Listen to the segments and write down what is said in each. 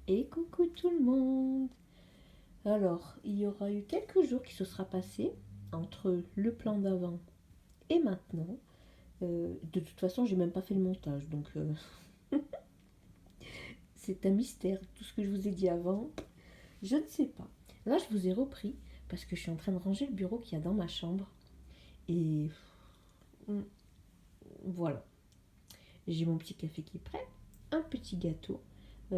Et coucou tout le monde. Alors, il y aura eu quelques jours qui se sera passé entre le plan d'avant et maintenant. De toute façon, j'ai même pas fait le montage, donc c'est un mystère. Tout ce que je vous ai dit avant, je ne sais pas. Là, je vous ai repris parce que je suis en train de ranger le bureau qu'il y a dans ma chambre. Et voilà, j'ai mon petit café qui est prêt, un petit gâteau.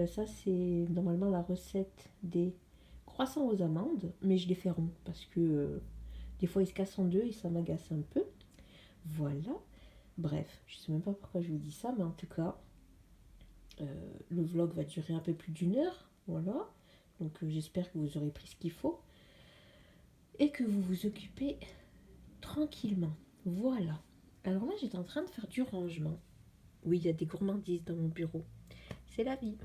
Ça, c'est normalement la recette des croissants aux amandes, mais je les fais ronds parce que des fois ils se cassent en deux et ça m'agace un peu. Voilà. Bref, je sais même pas pourquoi je vous dis ça, mais en tout cas, le vlog va durer un peu plus d'une heure. Voilà. Donc j'espère que vous aurez pris ce qu'il faut et que vous vous occupez tranquillement. Voilà. Alors là, j'étais en train de faire du rangement. Oui, il y a des gourmandises dans mon bureau. C'est la vie.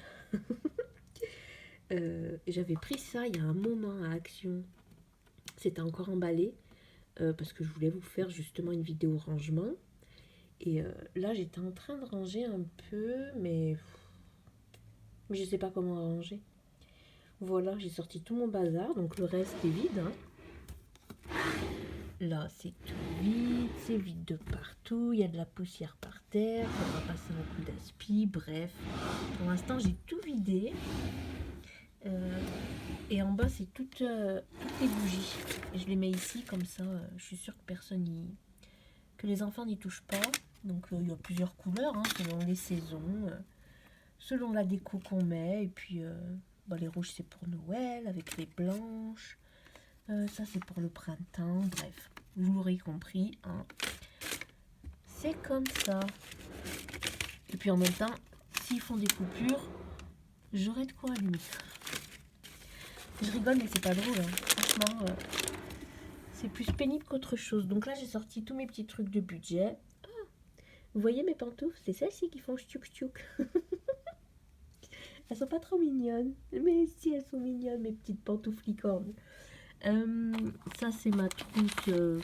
J'avais pris ça il y a un moment à Action. C'était encore emballé parce que je voulais vous faire justement une vidéo rangement. Et là, j'étais en train de ranger un peu, mais je sais pas comment ranger. Voilà, j'ai sorti tout mon bazar, donc le reste est vide. Hein. Là, c'est vide de partout. Il y a de la poussière par terre. On va passer un coup d'aspi. Bref, pour l'instant, j'ai tout vidé. Et en bas, c'est toutes les bougies. Et je les mets ici, comme ça, je suis sûre que que les enfants n'y touchent pas. Donc, il y a plusieurs couleurs, hein, selon les saisons, selon la déco qu'on met. Et puis, les rouges, c'est pour Noël, avec les blanches. Ça, c'est pour le printemps. Bref, vous l'aurez compris. Hein. C'est comme ça. Et puis, en même temps, s'ils font des coupures, j'aurai de quoi allumer. Je rigole, mais c'est pas drôle. Hein. Franchement, c'est plus pénible qu'autre chose. Donc là, j'ai sorti tous mes petits trucs de budget. Ah, vous voyez mes pantoufles? C'est celles-ci qui font ch'tiouk-ch'tiouk. Elles sont pas trop mignonnes. Mais si, elles sont mignonnes, mes petites pantoufles licornes. Ça, c'est ma trousse de...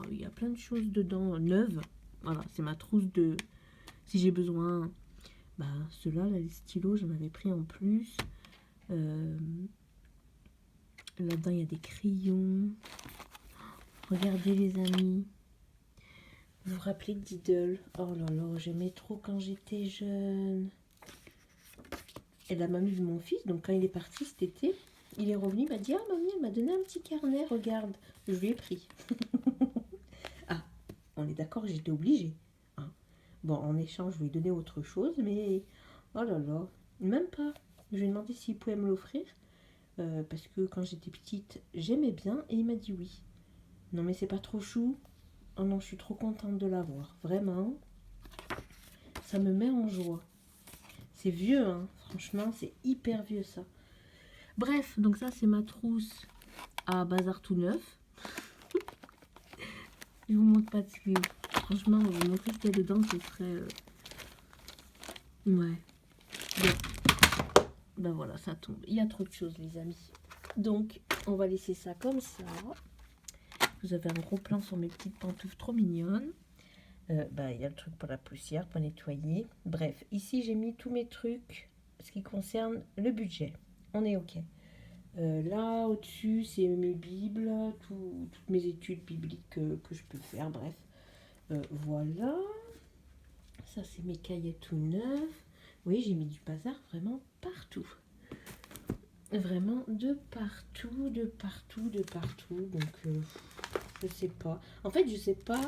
Il y a plein de choses dedans, neuves. Voilà, c'est ma trousse de... Si j'ai besoin... Ceux-là, là, les stylos, j'en avais pris en plus. Là-dedans, il y a des crayons. Regardez, les amis. Vous vous rappelez de Diddle? Oh là là, j'aimais trop quand j'étais jeune. Et la mamie de mon fils, donc quand il est parti cet été, il est revenu, il m'a dit: ah mamie, elle m'a donné un petit carnet, regarde. Je lui ai pris. Ah, on est d'accord, j'étais obligée. Hein. Bon, en échange, je lui ai donné autre chose, mais oh là là, même pas. Je lui ai demandé s'il pouvait me l'offrir, parce que quand j'étais petite, j'aimais bien, et il m'a dit oui. Non mais c'est pas trop chou. Oh non, je suis trop contente de l'avoir, vraiment. Ça me met en joie. C'est vieux, hein. Franchement, c'est hyper vieux ça. Bref, donc ça c'est ma trousse à bazar tout neuf. Je vous montre pas dessus. Franchement, vous montrer ce qu'il y a dedans, ce serait... Ouais. Bon. Ben voilà, ça tombe. Il y a trop de choses, les amis. Donc, on va laisser ça comme ça. Vous avez un gros plan sur mes petites pantoufles trop mignonnes. Il y a le truc pour la poussière, pour nettoyer. Bref, ici j'ai mis tous mes trucs, ce qui concerne le budget. On est ok. Là, au-dessus, c'est mes bibles, toutes mes études bibliques que je peux faire. Bref, voilà. Ça, c'est mes cahiers tout neufs. Oui, j'ai mis du bazar vraiment partout. Vraiment de partout, de partout, de partout. Donc, je sais pas. En fait, je sais pas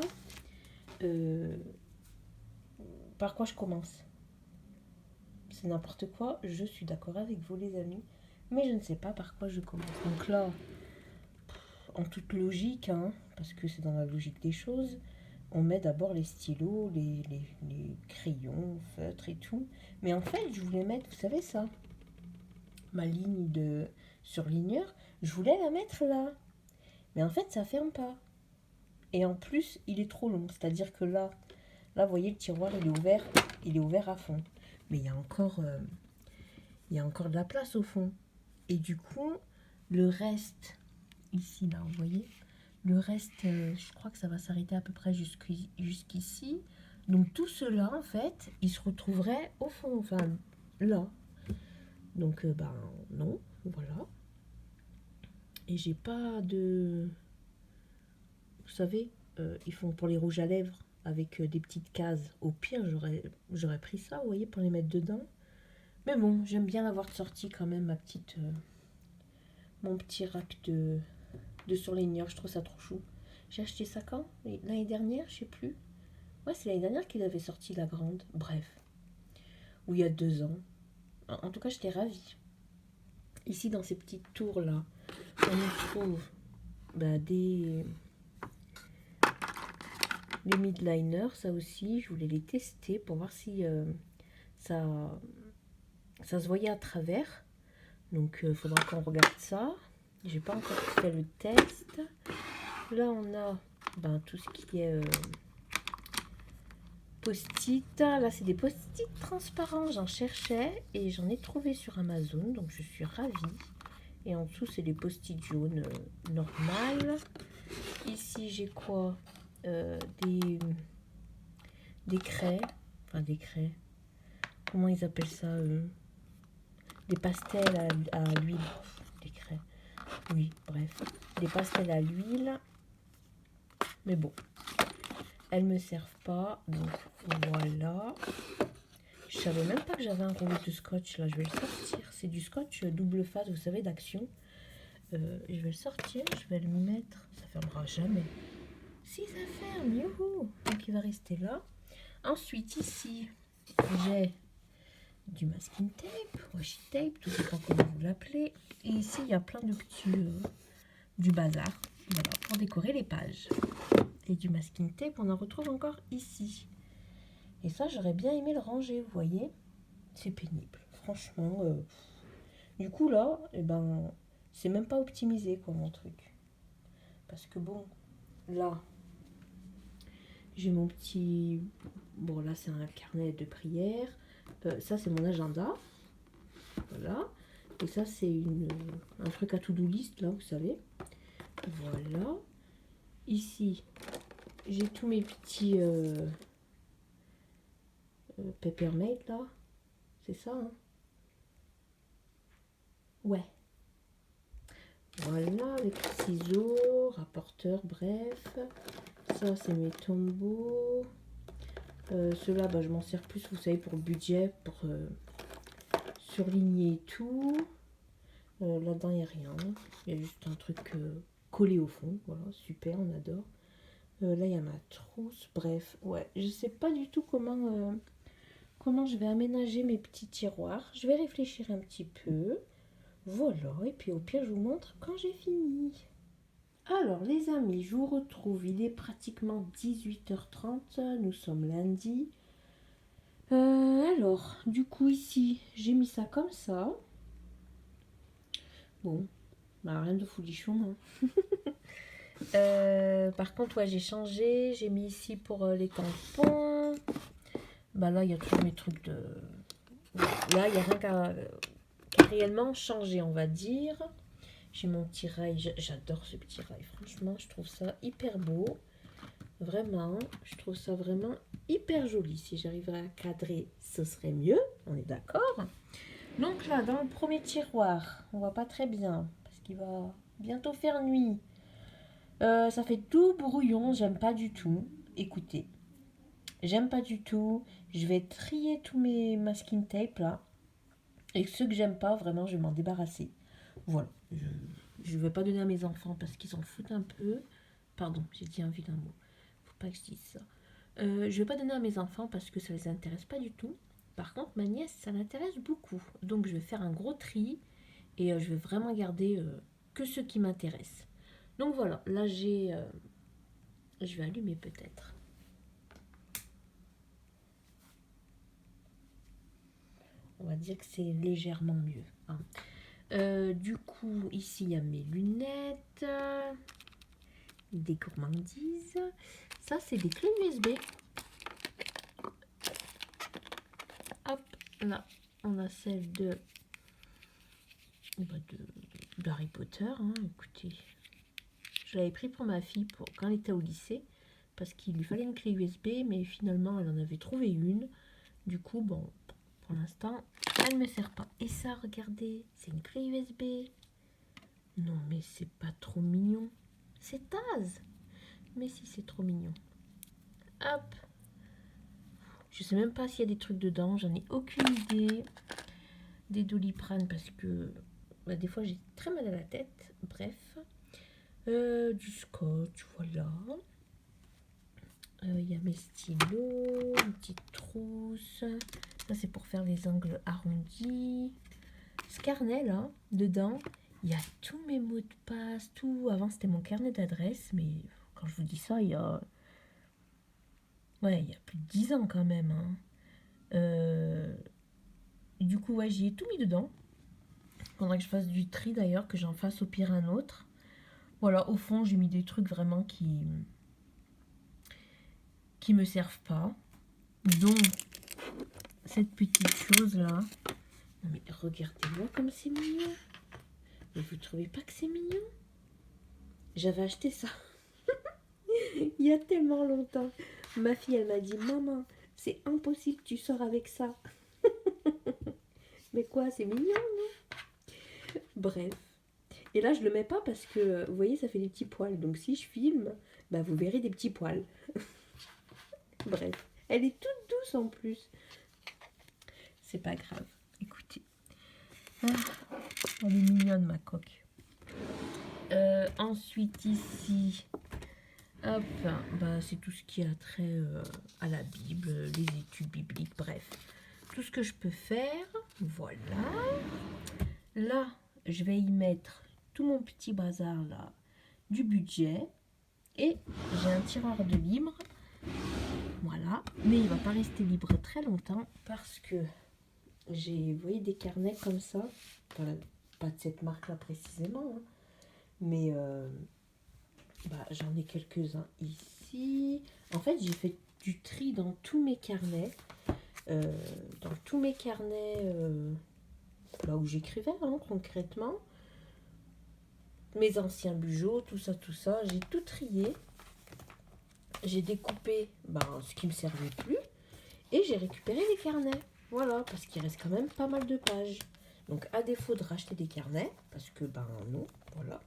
par quoi je commence. C'est n'importe quoi, je suis d'accord avec vous les amis, mais je ne sais pas par quoi je commence. Donc là, en toute logique, hein, parce que c'est dans la logique des choses, on met d'abord les stylos, les crayons, feutres et tout. Mais en fait, je voulais mettre, vous savez ça, ma ligne de surligneur, je voulais la mettre là. Mais en fait, ça ferme pas. Et en plus, il est trop long. C'est-à-dire que là, vous voyez, le tiroir, il est ouvert à fond. Mais il y a encore de la place au fond. Et du coup, le reste, ici, là, vous voyez, le reste, je crois que ça va s'arrêter à peu près jusqu'ici. Donc tout cela, en fait, il se retrouverait au fond, enfin, là. Donc, ben non, voilà. Et j'ai pas de... Vous savez, ils font pour les rouges à lèvres avec des petites cases. Au pire, j'aurais pris ça, vous voyez, pour les mettre dedans. Mais bon, j'aime bien l'avoir sorti quand même, mon petit rack de surligneur. Je trouve ça trop chou. J'ai acheté ça quand? L'année dernière, je sais plus. Ouais, c'est l'année dernière qu'il avait sorti la grande. Bref. Ou il y a 2 ans. En tout cas, j'étais ravie. Ici, dans ces petites tours-là, on y trouve des midliners. Ça aussi, je voulais les tester pour voir si ça se voyait à travers. Donc, il faudra qu'on regarde ça. J'ai pas encore fait le test. Là, on a tout ce qui est post-it. Là, c'est des post-it transparents. J'en cherchais et j'en ai trouvé sur Amazon. Donc, je suis ravie. Et en dessous, c'est des post-it jaunes normales. Ici, j'ai quoi? Des craies. Enfin, des craies. Comment ils appellent ça des pastels à l'huile. Des craies. Oui, bref. Des pastels à l'huile. Mais bon. Elles me servent pas. Donc, voilà. Je savais même pas que j'avais un rouleau de scotch. Là, je vais le sortir. C'est du scotch double face, vous savez, d'Action. Je vais le sortir. Je vais le mettre. Ça fermera jamais. Si, ça ferme. Youhou. Donc, il va rester là. Ensuite, ici, j'ai du masking tape, washi tape, tout dépend comment vous l'appelez. Et ici, il y a plein de petits... du bazar. Voilà, pour décorer les pages. Et du masking tape, on en retrouve encore ici. Et ça, j'aurais bien aimé le ranger, vous voyez. C'est pénible, franchement. Du coup, là, c'est même pas optimisé, quoi, mon truc. Parce que bon, là, j'ai mon petit... Bon, là, c'est un carnet de prière. Ça, c'est mon agenda. Voilà. Et ça, c'est un truc à to-do list, là, vous savez. Voilà. Ici, j'ai tous mes petits Peppermate, là. C'est ça, hein? Ouais. Voilà, avec ciseaux, rapporteur, bref. Ça, c'est mes tombeaux. Ceux-là, je m'en sers plus, vous savez, pour le budget, pour surligner et tout. Là-dedans, il n'y a rien. Il y a juste un truc collé au fond. Voilà, super, on adore. Là, il y a ma trousse. Bref, ouais, je sais pas du tout comment je vais aménager mes petits tiroirs. Je vais réfléchir un petit peu. Voilà, et puis au pire, je vous montre quand j'ai fini. Alors, les amis, je vous retrouve. Il est pratiquement 18h30. Nous sommes lundi. Alors, du coup, ici, j'ai mis ça comme ça. Bon, rien de foulichon, hein. Par contre, ouais, j'ai changé. J'ai mis ici pour les tampons. Là, il y a tous mes trucs de... Là, il n'y a rien qu'à réellement changer, on va dire. J'ai mon petit rail. J'adore ce petit rail. Franchement, je trouve ça hyper beau. Vraiment, je trouve ça vraiment hyper joli. Si j'arriverais à cadrer, ce serait mieux. On est d'accord? Donc là, dans le premier tiroir, on voit pas très bien parce qu'il va bientôt faire nuit. Ça fait tout brouillon, j'aime pas du tout. Écoutez, j'aime pas du tout. Je vais trier tous mes masking tape là. Et ceux que j'aime pas, vraiment, je vais m'en débarrasser. Voilà. Je vais pas donner à mes enfants parce qu'ils s'en foutent un peu. Pardon, j'ai dit un vilain mot. Faut pas que je dise ça. Je vais pas donner à mes enfants parce que ça les intéresse pas du tout. Par contre, ma nièce, ça l'intéresse beaucoup. Donc, je vais faire un gros tri et je vais vraiment garder que ceux qui m'intéressent. Donc, voilà. Là, j'ai... je vais allumer peut-être. On va dire que c'est légèrement mieux. Hein. Du coup, ici, il y a mes lunettes. Des gourmandises. Ça, c'est des clés USB. Hop, là, on a celle d'Harry Potter. Hein. Écoutez, je l'avais pris pour ma fille quand elle était au lycée. Parce qu'il lui fallait une clé USB, mais finalement, elle en avait trouvé une. Du coup, bon, pour l'instant, elle ne me sert pas. Et ça, regardez, c'est une clé USB. Non, mais c'est pas trop mignon. C'est Taz. Mais si, c'est trop mignon. Hop. Je sais même pas s'il y a des trucs dedans. J'en ai aucune idée. Des Doliprane parce que bah, des fois, j'ai très mal à la tête. Bref. Du scotch, voilà. Il y a mes stylos, une petite trousse. Ça, c'est pour faire les angles arrondis. Ce carnet, là, dedans, il y a tous mes mots de passe, tout. Avant, c'était mon carnet d'adresse, mais quand je vous dis ça, il y a... Ouais, il y a plus de 10 ans quand même. Hein. Du coup, ouais, j'y ai tout mis dedans. Faudrait que je fasse du tri d'ailleurs, que j'en fasse au pire un autre. Voilà, au fond, j'ai mis des trucs vraiment qui me servent pas. Dont cette petite chose là. Non mais regardez-moi comme c'est mignon. Mais vous trouvez pas que c'est mignon? J'avais acheté ça il y a tellement longtemps. Ma fille elle m'a dit maman c'est impossible tu sors avec ça. Mais quoi c'est mignon non? Bref. Et là je le mets pas parce que vous voyez ça fait des petits poils. Donc si je filme bah vous verrez des petits poils. Bref. Elle est toute douce en plus. C'est pas grave. Écoutez. Ah, elle est mignonne ma coque. Ensuite ici, hop, bah, c'est tout ce qui a trait à la Bible, les études bibliques, bref. Tout ce que je peux faire, voilà. Là, je vais y mettre tout mon petit bazar là, du budget. Et j'ai un tiroir de livres. Voilà. Mais il va pas rester libre très longtemps parce que j'ai, vous voyez, des carnets comme ça. Pas de cette marque là précisément. Hein. Mais bah, j'en ai quelques-uns ici. En fait, j'ai fait du tri dans tous mes carnets. Là où j'écrivais hein, concrètement. Mes anciens bujots, tout ça. J'ai tout trié. J'ai découpé ce qui me servait plus. Et j'ai récupéré les carnets. Voilà, parce qu'il reste quand même pas mal de pages. Donc, à défaut de racheter des carnets, parce que, non, voilà.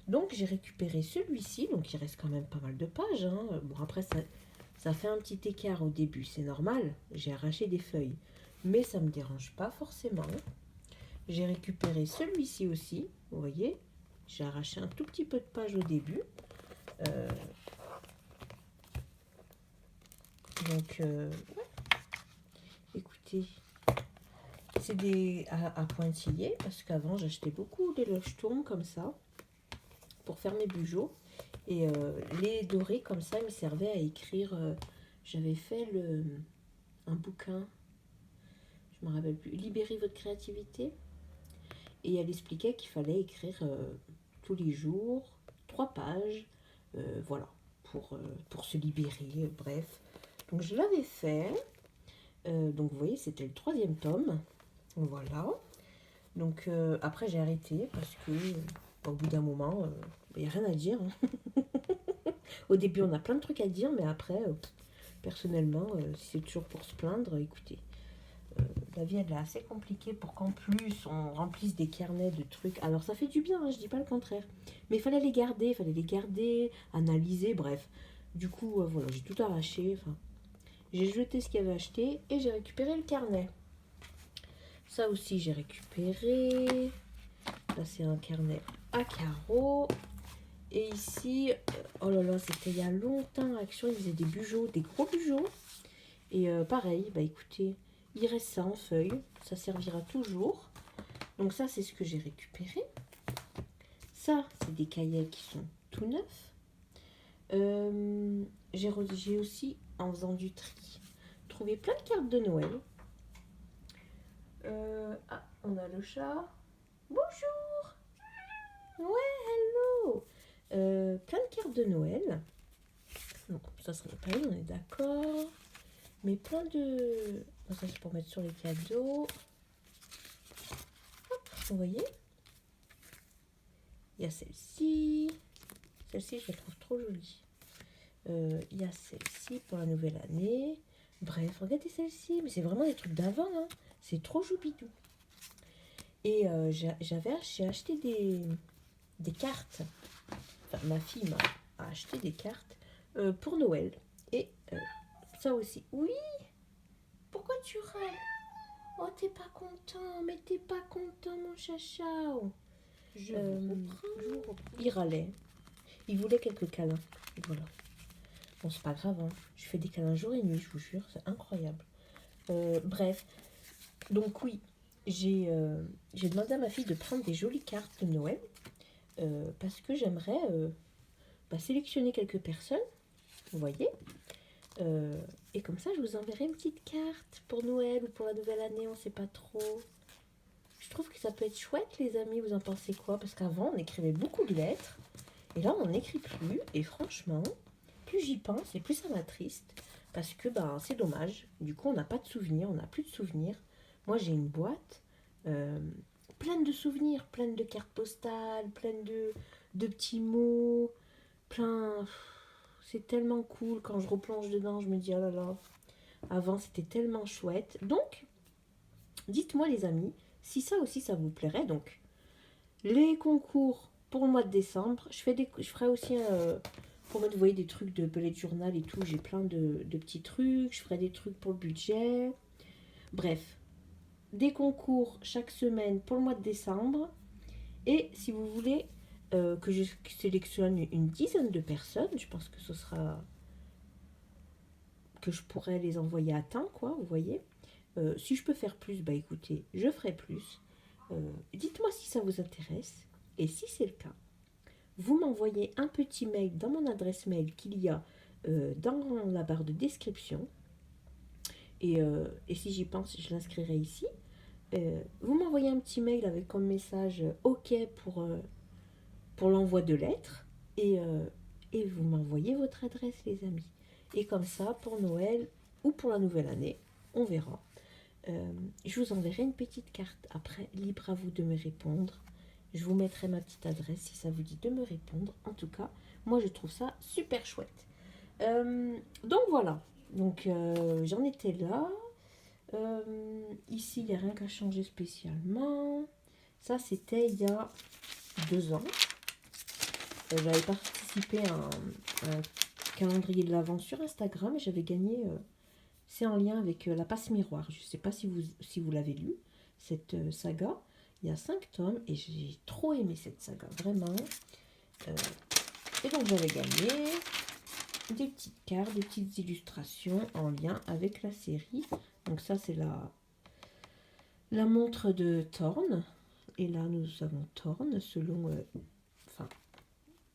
Donc j'ai récupéré celui-ci, donc il reste quand même pas mal de pages. Hein. Bon après ça fait un petit écart au début, c'est normal. J'ai arraché des feuilles, mais ça me dérange pas forcément. J'ai récupéré celui-ci aussi, vous voyez. J'ai arraché un tout petit peu de pages au début. Ouais. Écoutez, c'est des à pointillés parce qu'avant j'achetais beaucoup des loge-tournes comme ça. Pour faire mes bujots. Et les dorés comme ça, ils me servaient à écrire. J'avais fait un bouquin, je me rappelle plus, Libérez votre créativité. Et elle expliquait qu'il fallait écrire tous les jours 3 pages, voilà, pour se libérer, bref. Donc je l'avais fait. Donc vous voyez, c'était le 3e tome. Voilà. Donc après j'ai arrêté parce que au bout d'un moment, il n'y a rien à dire. Hein. Au début, on a plein de trucs à dire, mais après, personnellement, si c'est toujours pour se plaindre, écoutez, la vie, elle est assez compliquée pour qu'en plus, on remplisse des carnets de trucs. Alors, ça fait du bien, hein, je dis pas le contraire. Mais il fallait les garder, analyser, bref. Du coup, voilà, j'ai tout arraché. J'ai jeté ce qu'il y avait acheté et j'ai récupéré le carnet. Ça aussi, j'ai récupéré. Là, c'est un carnet à carreaux. Et ici, oh là là, c'était il y a longtemps, Action, ils faisaient des bujots, des gros bujots. Et pareil, écoutez, il reste ça en feuille, ça servira toujours. Donc ça, c'est ce que j'ai récupéré. Ça, c'est des cahiers qui sont tout neufs. J'ai aussi, en faisant du tri, trouvé plein de cartes de Noël. On a le chat. Bonjour. Ouais, hello. Plein de cartes de Noël. Donc ça serait pas une, on est d'accord. Mais plein de... Ça c'est pour mettre sur les cadeaux. Hop, vous voyez. Il y a celle-ci. Celle-ci, je la trouve trop jolie. Il y a celle-ci pour la nouvelle année. Bref, regardez celle-ci. Mais c'est vraiment des trucs d'avant. Hein. C'est trop choupidou. Et j'ai acheté des cartes. Enfin, ma fille a acheté des cartes pour Noël. Et ça aussi. Oui, pourquoi tu râles? Oh, t'es pas content, mais t'es pas content, mon chachao. Je vous reprends. Il râlait. Il voulait quelques câlins. Voilà. Bon, c'est pas grave, hein. Je fais des câlins jour et nuit, je vous jure, c'est incroyable. Bref, donc oui, j'ai demandé à ma fille de prendre des jolies cartes de Noël parce que j'aimerais sélectionner quelques personnes, vous voyez. Et comme ça, je vous enverrai une petite carte pour Noël ou pour la nouvelle année, on sait pas trop. Je trouve que ça peut être chouette, les amis, vous en pensez quoi? Parce qu'avant, on écrivait beaucoup de lettres, et là, on n'en écrit plus, et franchement, plus j'y pense, et plus ça m'attriste, parce que c'est dommage. Du coup, on n'a pas de souvenirs, on n'a plus de souvenirs. Moi, j'ai une boîte pleine de souvenirs, pleine de cartes postales, pleine de petits mots, plein... C'est tellement cool, quand je replonge dedans, je me dis, oh là là, avant, c'était tellement chouette. Donc, dites-moi, les amis, si ça aussi, ça vous plairait. Donc, les concours pour le mois de décembre, je ferai aussi pour mettre, vous voyez, des trucs de bullet journal et tout. J'ai plein de petits trucs. Je ferai des trucs pour le budget. Bref, des concours chaque semaine pour le mois de décembre. Et si vous voulez que je sélectionne une dizaine de personnes, je pense que ce sera... que je pourrais les envoyer à temps, quoi, vous voyez. Si je peux faire plus, écoutez, je ferai plus. Dites-moi si ça vous intéresse. Et si c'est le cas, vous m'envoyez un petit mail dans mon adresse mail qu'il y a dans la barre de description. Et si j'y pense, je l'inscrirai ici. Vous m'envoyez un petit mail avec comme message OK pour l'envoi de lettres. Et vous m'envoyez votre adresse, les amis. Et comme ça, pour Noël ou pour la nouvelle année, on verra. Je vous enverrai une petite carte. Après, libre à vous de me répondre. Je vous mettrai ma petite adresse si ça vous dit de me répondre. En tout cas, moi je trouve ça super chouette. Donc voilà. Donc j'en étais là. Ici, il n'y a rien qu'à changer spécialement. Ça, c'était il y a 2 ans. J'avais participé à un calendrier de l'Avent sur Instagram et j'avais gagné... c'est en lien avec la passe miroir. Je ne sais pas si vous l'avez lu, cette saga. Il y a 5 tomes et j'ai trop aimé cette saga, vraiment. Et donc j'avais gagné des petites cartes, des petites illustrations en lien avec la série. Donc ça c'est la montre de Thorne. Et là nous avons Thorne selon...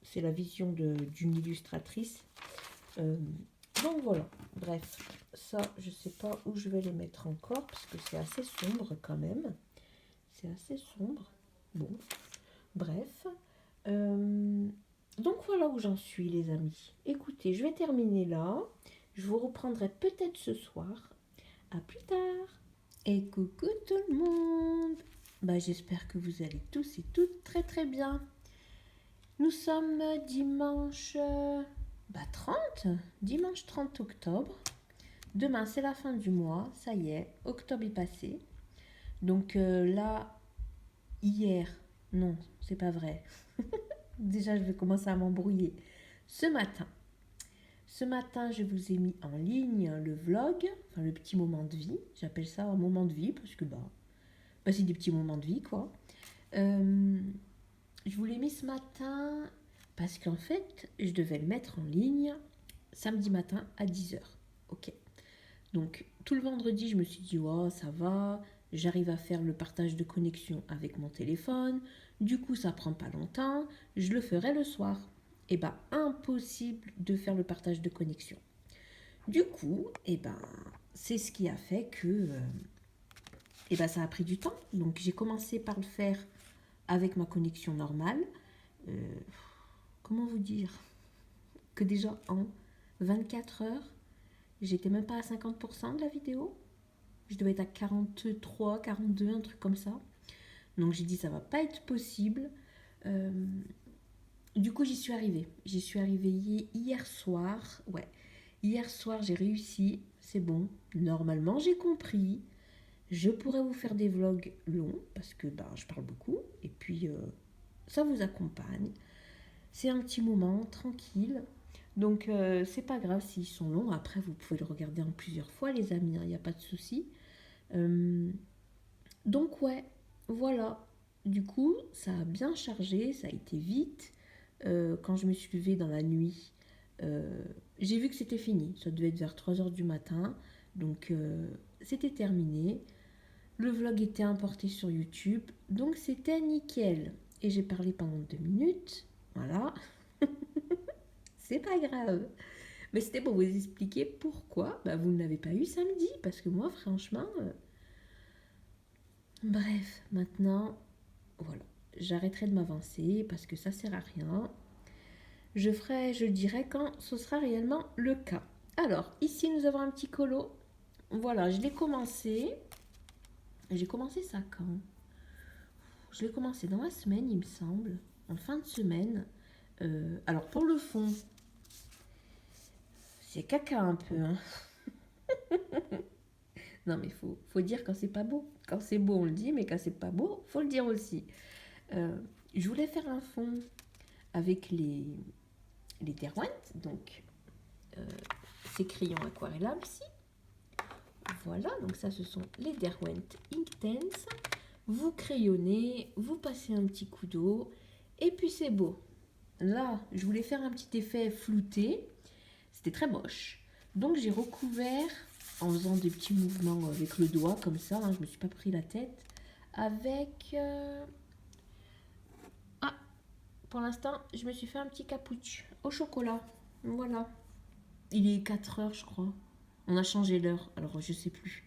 c'est la vision d'une illustratrice. Donc voilà, bref, ça je sais pas où je vais les mettre encore parce que c'est assez sombre quand même. C'est assez sombre. Bon, bref. Donc voilà où j'en suis, les amis. Écoutez, je vais terminer là. Je vous reprendrai peut-être ce soir. À plus tard. Et coucou tout le monde. J'espère que vous allez tous et toutes très très bien. Nous sommes dimanche 30, dimanche 30 octobre. Demain, c'est la fin du mois. Ça y est, octobre est passé. Donc là, hier, non, c'est pas vrai. Déjà, je vais commencer à m'embrouiller. Ce matin, je vous ai mis en ligne le vlog, enfin le petit moment de vie. J'appelle ça un moment de vie parce que c'est des petits moments de vie, quoi. Je vous l'ai mis ce matin parce qu'en fait, je devais le mettre en ligne samedi matin à 10h. Ok. Donc, tout le vendredi, je me suis dit, oh, ça va, j'arrive à faire le partage de connexion avec mon téléphone. Du coup, ça prend pas longtemps, je le ferai le soir. Impossible de faire le partage de connexion. Du coup, c'est ce qui a fait que ça a pris du temps. Donc, j'ai commencé par le faire avec ma connexion normale. Comment vous dire? Que déjà en 24 heures, j'étais même pas à 50% de la vidéo. Je devais être à 43, 42, un truc comme ça. Donc j'ai dit ça va pas être possible. Du coup j'y suis arrivée. J'y suis arrivée hier soir. Ouais, hier soir j'ai réussi. C'est bon. Normalement j'ai compris. Je pourrais vous faire des vlogs longs parce que je parle beaucoup et puis ça vous accompagne. C'est un petit moment tranquille. Donc c'est pas grave s'ils sont longs. Après vous pouvez le regarder en plusieurs fois les amis, il n'y a pas de souci. Donc ouais, voilà. Du coup ça a bien chargé, ça a été vite. Quand je me suis levée dans la nuit, j'ai vu que c'était fini. Ça devait être vers 3 heures du matin. Donc c'était terminé. Le vlog était importé sur YouTube. Donc c'était nickel. Et j'ai parlé pendant 2 minutes. Voilà. C'est pas grave. Mais c'était pour vous expliquer pourquoi vous ne l'avez pas eu samedi. Parce que moi, franchement... Bref, maintenant, voilà. J'arrêterai de m'avancer parce que ça sert à rien. Je le dirai quand ce sera réellement le cas. Alors, ici, nous avons un petit colo. Voilà, je l'ai commencé. J'ai commencé ça quand? Je l'ai commencé dans la semaine, il me semble. En fin de semaine. Alors, pour le fond, c'est caca un peu. Hein. Non, mais faut dire quand c'est pas beau. Quand c'est beau, on le dit, mais quand c'est pas beau, faut le dire aussi. Je voulais faire un fond avec les Derwent, donc ces crayons aquarellables ici. Voilà, donc ça ce sont les Derwent Inktense. Vous crayonnez, vous passez un petit coup d'eau et puis c'est beau. Là, je voulais faire un petit effet flouté. C'était très moche. Donc j'ai recouvert en faisant des petits mouvements avec le doigt comme ça. Hein, je ne me suis pas pris la tête. Avec... Ah, pour l'instant, je me suis fait un petit cappuccino au chocolat. Voilà. Il est 4 heures, je crois. On a changé l'heure, alors je sais plus.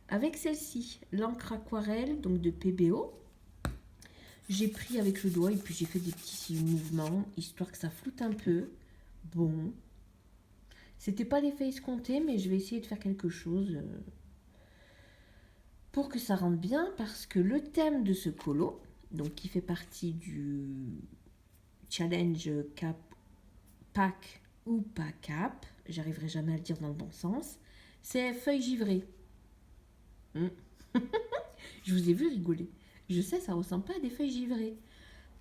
Avec celle-ci, l'encre aquarelle, donc de PBO, j'ai pris avec le doigt et puis j'ai fait des petits mouvements, histoire que ça floute un peu. Bon. C'était pas l'effet escompté, mais je vais essayer de faire quelque chose pour que ça rentre bien, parce que le thème de ce colo, donc qui fait partie du challenge cap pack ou pas cap, j'arriverai jamais à le dire dans le bon sens, c'est feuilles givrées. Je vous ai vu rigoler. Je sais, ça ressemble pas à des feuilles givrées.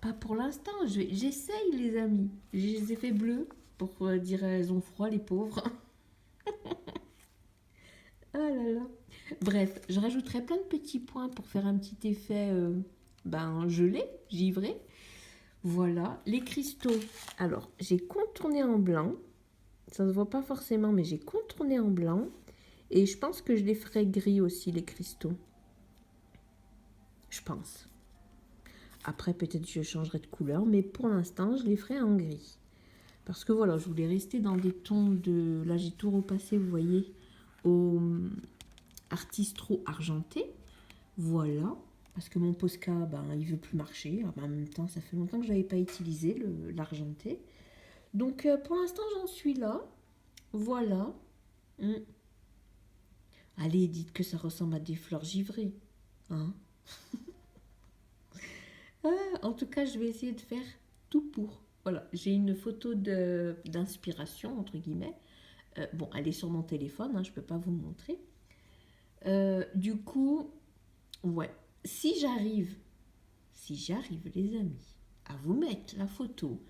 Pas pour l'instant, j'essaye les amis. Je les ai fait bleues pour dire elles ont froid les pauvres. Ah là là. Bref, je rajouterai plein de petits points pour faire un petit effet gelé, givré. Voilà, les cristaux. Alors, j'ai contourné en blanc. Ça ne se voit pas forcément, mais j'ai contourné en blanc. Et je pense que je les ferai gris aussi, les cristaux. Je pense. Après, peut-être je changerai de couleur, mais pour l'instant, je les ferai en gris. Parce que voilà, je voulais rester dans des tons de... Là, j'ai tout repassé, vous voyez, au artistro argenté. Voilà. Parce que mon Posca, il veut plus marcher. En même temps, ça fait longtemps que je n'avais pas utilisé l'argenté. Donc, pour l'instant, j'en suis là. Voilà. Allez, dites que ça ressemble à des fleurs givrées. Hein. En tout cas, je vais essayer de faire tout pour. Voilà, j'ai une photo d'inspiration, entre guillemets. Bon, elle est sur mon téléphone, hein, je ne peux pas vous montrer. Du coup, ouais, si j'arrive, les amis, à vous mettre la photo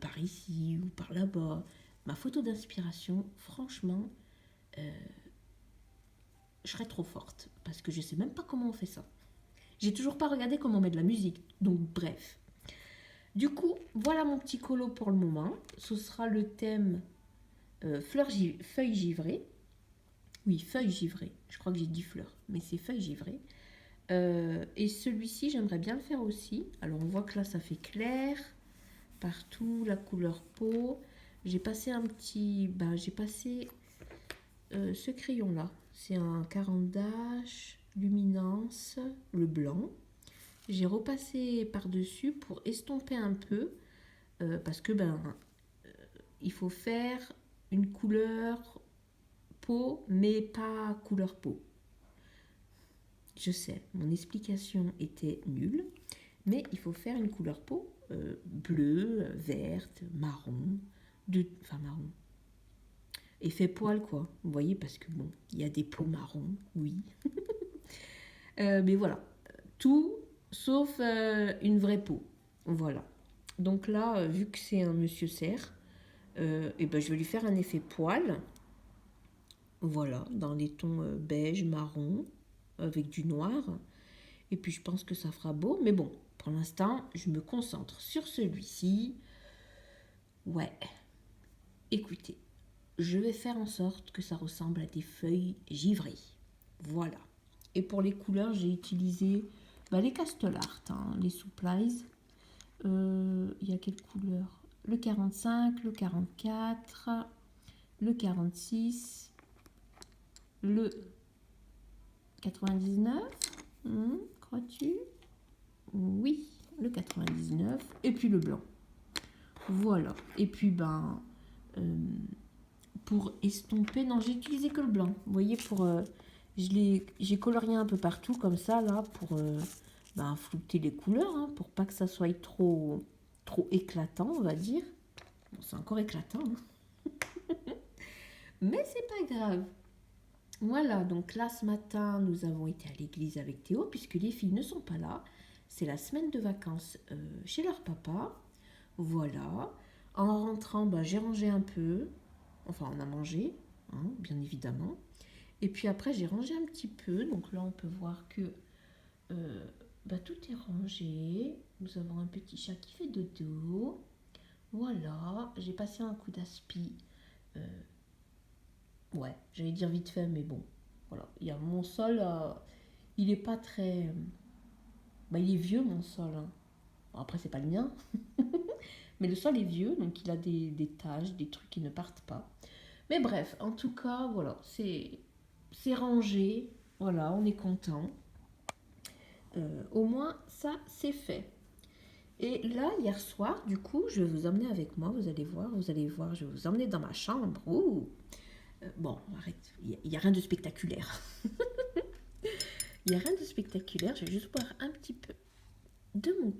par ici ou par là-bas, ma photo d'inspiration, franchement, je serais trop forte. Parce que je ne sais même pas comment on fait ça. J'ai toujours pas regardé comment on met de la musique. Donc, bref. Du coup, voilà mon petit colo pour le moment. Ce sera le thème feuilles givrées. Oui, feuilles givrées. Je crois que j'ai dit fleurs, mais c'est feuilles givrées. Et celui-ci, j'aimerais bien le faire aussi. Alors, on voit que là, ça fait clair. Partout, la couleur peau. J'ai passé ce crayon-là. C'est un Caran d'Ache Luminance, le blanc. J'ai repassé par-dessus pour estomper un peu. Parce que, il faut faire une couleur peau, mais pas couleur peau. Je sais, mon explication était nulle, mais il faut faire une couleur peau bleue, verte, marron, marron. Effet poil, quoi. Vous voyez, parce que bon, il y a des peaux marrons, oui. Mais voilà, tout sauf une vraie peau. Voilà. Donc là, vu que c'est un monsieur cerf, et ben, je vais lui faire un effet poil. Voilà, dans les tons beige, marron, avec du noir. Et puis je pense que ça fera beau. Mais bon, pour l'instant, je me concentre sur celui-ci. Ouais, écoutez, je vais faire en sorte que ça ressemble à des feuilles givrées. Voilà. Et pour les couleurs, j'ai utilisé les Castle Art, hein, les supplies. Il y a quelle couleur? Le 45, le 44, le 46, le 99, crois-tu? Oui, le 99, et puis le blanc. Voilà. Et puis, pour estomper, non, j'ai utilisé que le blanc. Vous voyez, j'ai colorié un peu partout, comme ça, là, pour flouter les couleurs, hein, pour pas que ça soit trop éclatant, on va dire. Bon, c'est encore éclatant, hein. Mais c'est pas grave. Voilà, donc là, ce matin, nous avons été à l'église avec Théo, puisque les filles ne sont pas là. C'est la semaine de vacances chez leur papa. Voilà. En rentrant, j'ai rangé un peu. Enfin, on a mangé, hein, bien évidemment. Et puis après, j'ai rangé un petit peu. Donc là, on peut voir que tout est rangé. Nous avons un petit chat qui fait dodo. Voilà. J'ai passé un coup d'aspi. Ouais, j'allais dire vite fait, mais bon. Voilà. Il y a mon sol, il est pas très... il est vieux, mon sol, hein. Bon, après, c'est pas le mien. Mais le sol est vieux, donc il a des taches, des trucs qui ne partent pas. Mais bref, en tout cas, voilà, c'est rangé. Voilà, on est content. Au moins, ça, c'est fait. Et là, hier soir, du coup, je vais vous emmener avec moi. Vous allez voir, je vais vous emmener dans ma chambre. Ouh. Bon, arrête, il n'y a rien de spectaculaire. Il n'y a rien de spectaculaire. Je vais juste boire un petit peu de mon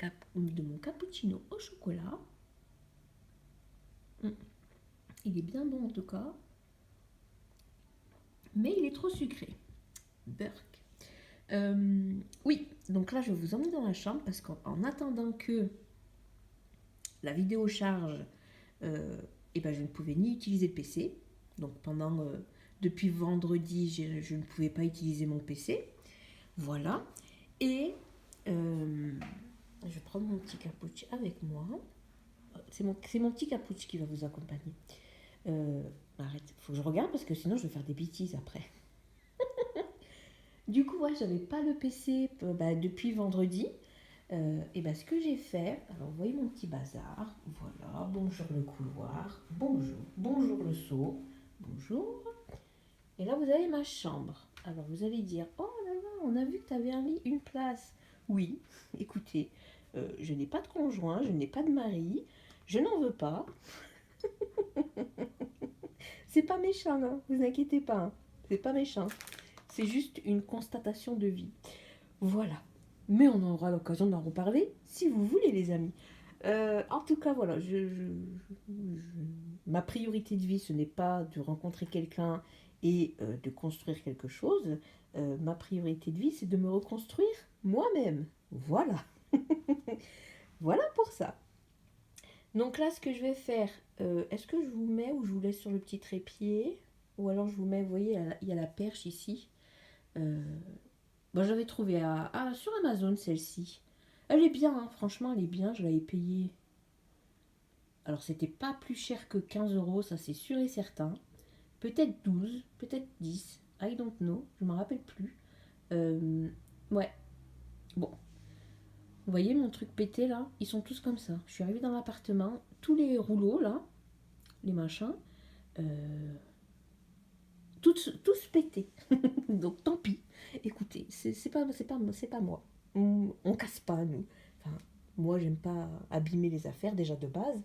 cappuccino au chocolat. Il est bien bon en tout cas. Mais il est trop sucré. Burk. Oui, donc là je vais vous emmener dans la chambre parce qu'en attendant que la vidéo charge, je ne pouvais ni utiliser le PC. Donc depuis vendredi, je ne pouvais pas utiliser mon PC. Voilà. Et je vais prendre mon petit cappuccino avec moi. C'est mon petit cappuccino qui va vous accompagner. Arrête, faut que je regarde parce que sinon je vais faire des bêtises après. Du coup, j'avais pas le PC depuis vendredi. Ce que j'ai fait, alors vous voyez mon petit bazar, voilà, bonjour le couloir, bonjour le seau, bonjour. Et là, vous avez ma chambre. Alors vous allez dire, oh là là, on a vu que tu avais un lit, une place. Oui, écoutez, je n'ai pas de conjoint, je n'ai pas de mari, je n'en veux pas. C'est pas méchant, hein, vous inquiétez pas, hein. C'est pas méchant. C'est juste une constatation de vie. Voilà. Mais on aura l'occasion d'en reparler si vous voulez, les amis. En tout cas, voilà. Ma priorité de vie, ce n'est pas de rencontrer quelqu'un et de construire quelque chose. Ma priorité de vie, c'est de me reconstruire moi-même. Voilà. Voilà pour ça. Donc là, ce que je vais faire, est-ce que je vous mets ou je vous laisse sur le petit trépied? Ou alors je vous mets, vous voyez, il y a la perche ici. J'avais trouvé sur Amazon celle-ci. Elle est bien, hein, franchement, elle est bien. Je l'avais payée. Alors, c'était pas plus cher que 15 euros, ça c'est sûr et certain. Peut-être 12, peut-être 10. I don't know, je me rappelle plus. Ouais. Bon. Vous voyez mon truc pété là? Ils sont tous comme ça. Je suis arrivée dans l'appartement, tous les rouleaux là, les machins, tous pétés. Donc tant pis. Écoutez, c'est pas moi. On casse pas, nous. Enfin, moi, j'aime pas abîmer les affaires, déjà de base.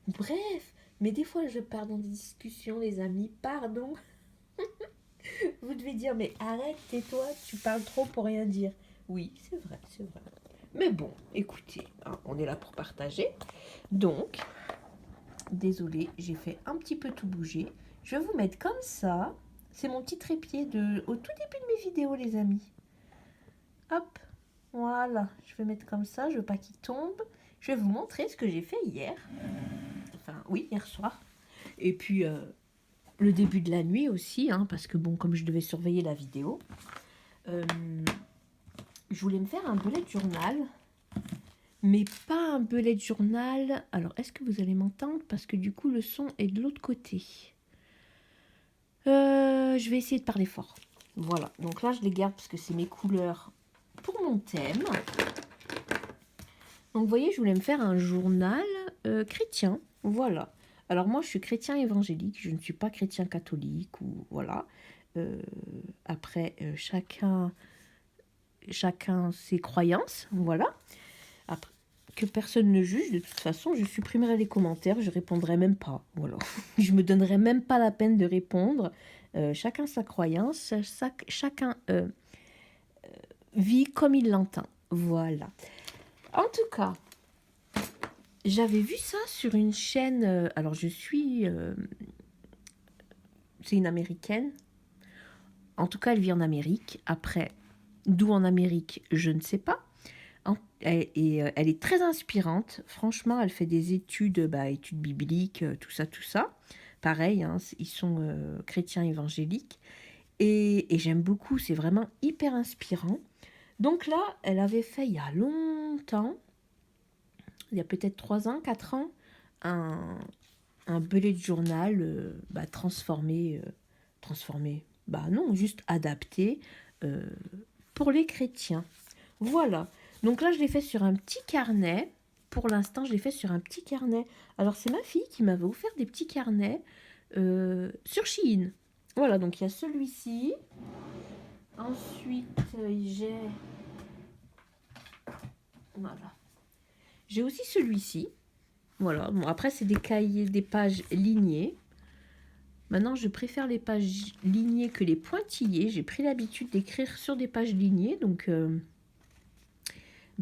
Bref, mais des fois, je pars dans des discussions, les amis, pardon. Vous devez dire, mais arrête, tais-toi, tu parles trop pour rien dire. Oui, c'est vrai, c'est vrai. Mais bon, écoutez, hein, on est là pour partager. Donc, désolée, j'ai fait un petit peu tout bouger. Je vais vous mettre comme ça. C'est mon petit trépied au tout début de mes vidéos, les amis. Hop, voilà, je vais mettre comme ça, je veux pas qu'il tombe. Je vais vous montrer ce que j'ai fait hier. Enfin, oui, hier soir. Et puis, le début de la nuit aussi, hein, parce que bon, comme je devais surveiller la vidéo, je voulais me faire un bullet journal, mais pas un bullet journal. Alors, est-ce que vous allez m'entendre? Parce que du coup, le son est de l'autre côté. Je vais essayer de parler fort. Voilà, donc là, je les garde parce que c'est mes couleurs pour mon thème. Donc, vous voyez, je voulais me faire un journal chrétien. Voilà. Alors, moi, je suis chrétien évangélique. Je ne suis pas chrétien catholique ou voilà. Après, chacun ses croyances. Voilà. Après, que personne ne juge. De toute façon, je supprimerai les commentaires. Je répondrai même pas. Voilà. Je me donnerai même pas la peine de répondre. Chacun sa croyance. Chacun vit comme il l'entend. Voilà. En tout cas, j'avais vu ça sur une chaîne. Alors, je suis. C'est une américaine. En tout cas, elle vit en Amérique. Après, d'où en Amérique, je ne sais pas. Et elle est très inspirante. Franchement, elle fait des études, études bibliques, tout ça, tout ça. Pareil, hein, ils sont chrétiens évangéliques. Et j'aime beaucoup, c'est vraiment hyper inspirant. Donc là, elle avait fait il y a longtemps, il y a peut-être 3 ans, 4 ans, un bullet journal transformé, non, juste adapté pour les chrétiens. Voilà. Donc là, je l'ai fait sur un petit carnet. Pour l'instant, je l'ai fait sur un petit carnet. Alors, c'est ma fille qui m'avait offert des petits carnets sur Shein. Voilà, donc il y a celui-ci. Ensuite, j'ai... Voilà. J'ai aussi celui-ci. Voilà. Bon, après, c'est des cahiers, des pages lignées. Maintenant, je préfère les pages lignées que les pointillées. J'ai pris l'habitude d'écrire sur des pages lignées. Donc,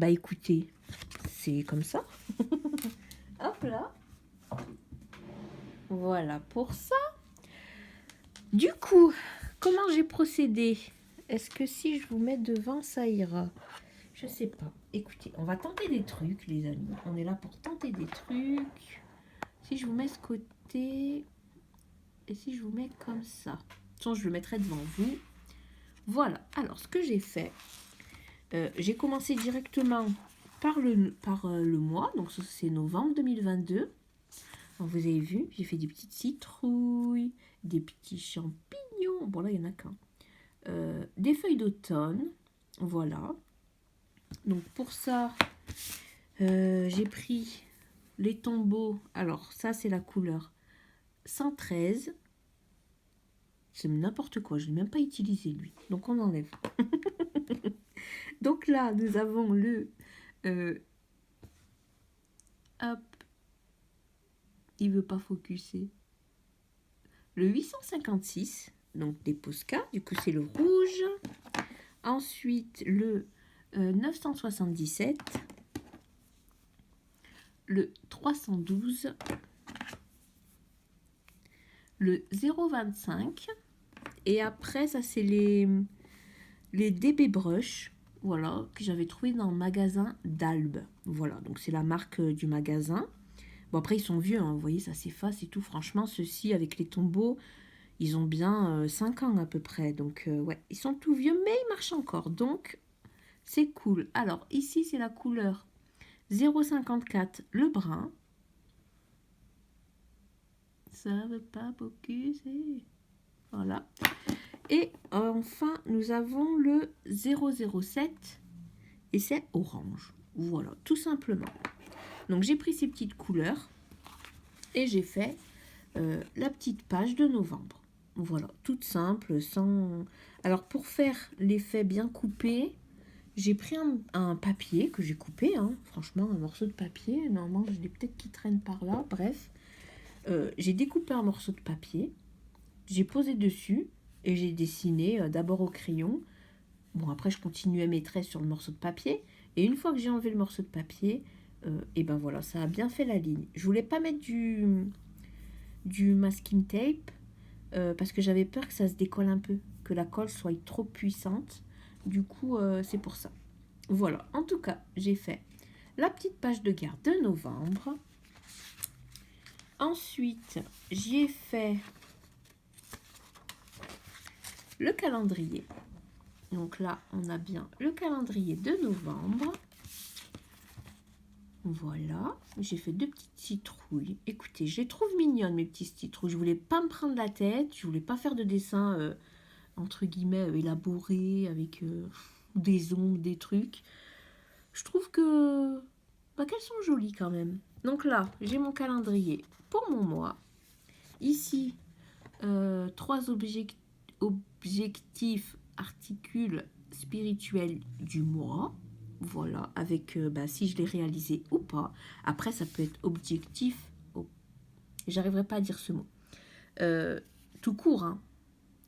écoutez, c'est comme ça. Hop là. Voilà pour ça. Du coup, comment j'ai procédé? Est-ce que si je vous mets devant, ça ira? Je sais pas. Écoutez, on va tenter des trucs, les amis. On est là pour tenter des trucs. Si je vous mets ce côté... Et si je vous mets comme ça? De toute façon, je le mettrai devant vous. Voilà. Alors, ce que j'ai fait, j'ai commencé directement par le mois. Donc, ça, c'est novembre 2022. Alors, vous avez vu, j'ai fait des petites citrouilles, des petits champignons. Bon, là, il n'y en a qu'un. Des feuilles d'automne. Voilà. Donc, pour ça, j'ai pris les tombeaux. Alors, ça, c'est la couleur 113. C'est n'importe quoi, je ne l'ai même pas utilisé, lui. Donc, on enlève. Donc, là, nous avons le... hop. Il ne veut pas focuser. Le 856, donc des Posca, du coup c'est le rouge. Ensuite le 977, le 312, le 025. Et après ça c'est les DB Brush, voilà, que j'avais trouvé dans le magasin d'Albe. Voilà, donc c'est la marque du magasin. Bon après ils sont vieux, hein, vous voyez ça s'efface et tout. Franchement ceux-ci avec les tombeaux, ils ont bien 5 ans à peu près. Donc, ouais, ils sont tout vieux, mais ils marchent encore. Donc, c'est cool. Alors, ici, c'est la couleur 0,54, le brun. Ça ne veut pas focuser. Voilà. Et enfin, nous avons le 007 et c'est orange. Voilà, tout simplement. Donc, j'ai pris ces petites couleurs et j'ai fait la petite page de novembre. Voilà, toute simple, sans... Alors, pour faire l'effet bien coupé, j'ai pris un papier que j'ai coupé, hein, franchement, un morceau de papier. Normalement, je l'ai peut-être qui traîne par là, bref. J'ai découpé un morceau de papier, j'ai posé dessus et j'ai dessiné d'abord au crayon. Bon, après, je continuais mes traits sur le morceau de papier. Et une fois que j'ai enlevé le morceau de papier, et ben voilà, ça a bien fait la ligne. Je voulais pas mettre du masking tape, parce que j'avais peur que ça se décolle un peu, que la colle soit trop puissante. Du coup, c'est pour ça. Voilà, en tout cas, j'ai fait la petite page de garde de novembre. Ensuite, j'y ai fait le calendrier. Donc là, on a bien le calendrier de novembre. Voilà, j'ai fait 2 petites citrouilles. Écoutez, je les trouve mignonnes, mes petites citrouilles. Je voulais pas me prendre la tête, je voulais pas faire de dessin, entre guillemets, élaboré, avec des ombres, des trucs. Je trouve que qu'elles sont jolies quand même. Donc là, j'ai mon calendrier pour mon mois. Ici, 3 objectifs articules spirituels du mois. Voilà, avec si je l'ai réalisé ou pas. Après, ça peut être objectif. J'arriverai pas à dire ce mot. Tout court, hein.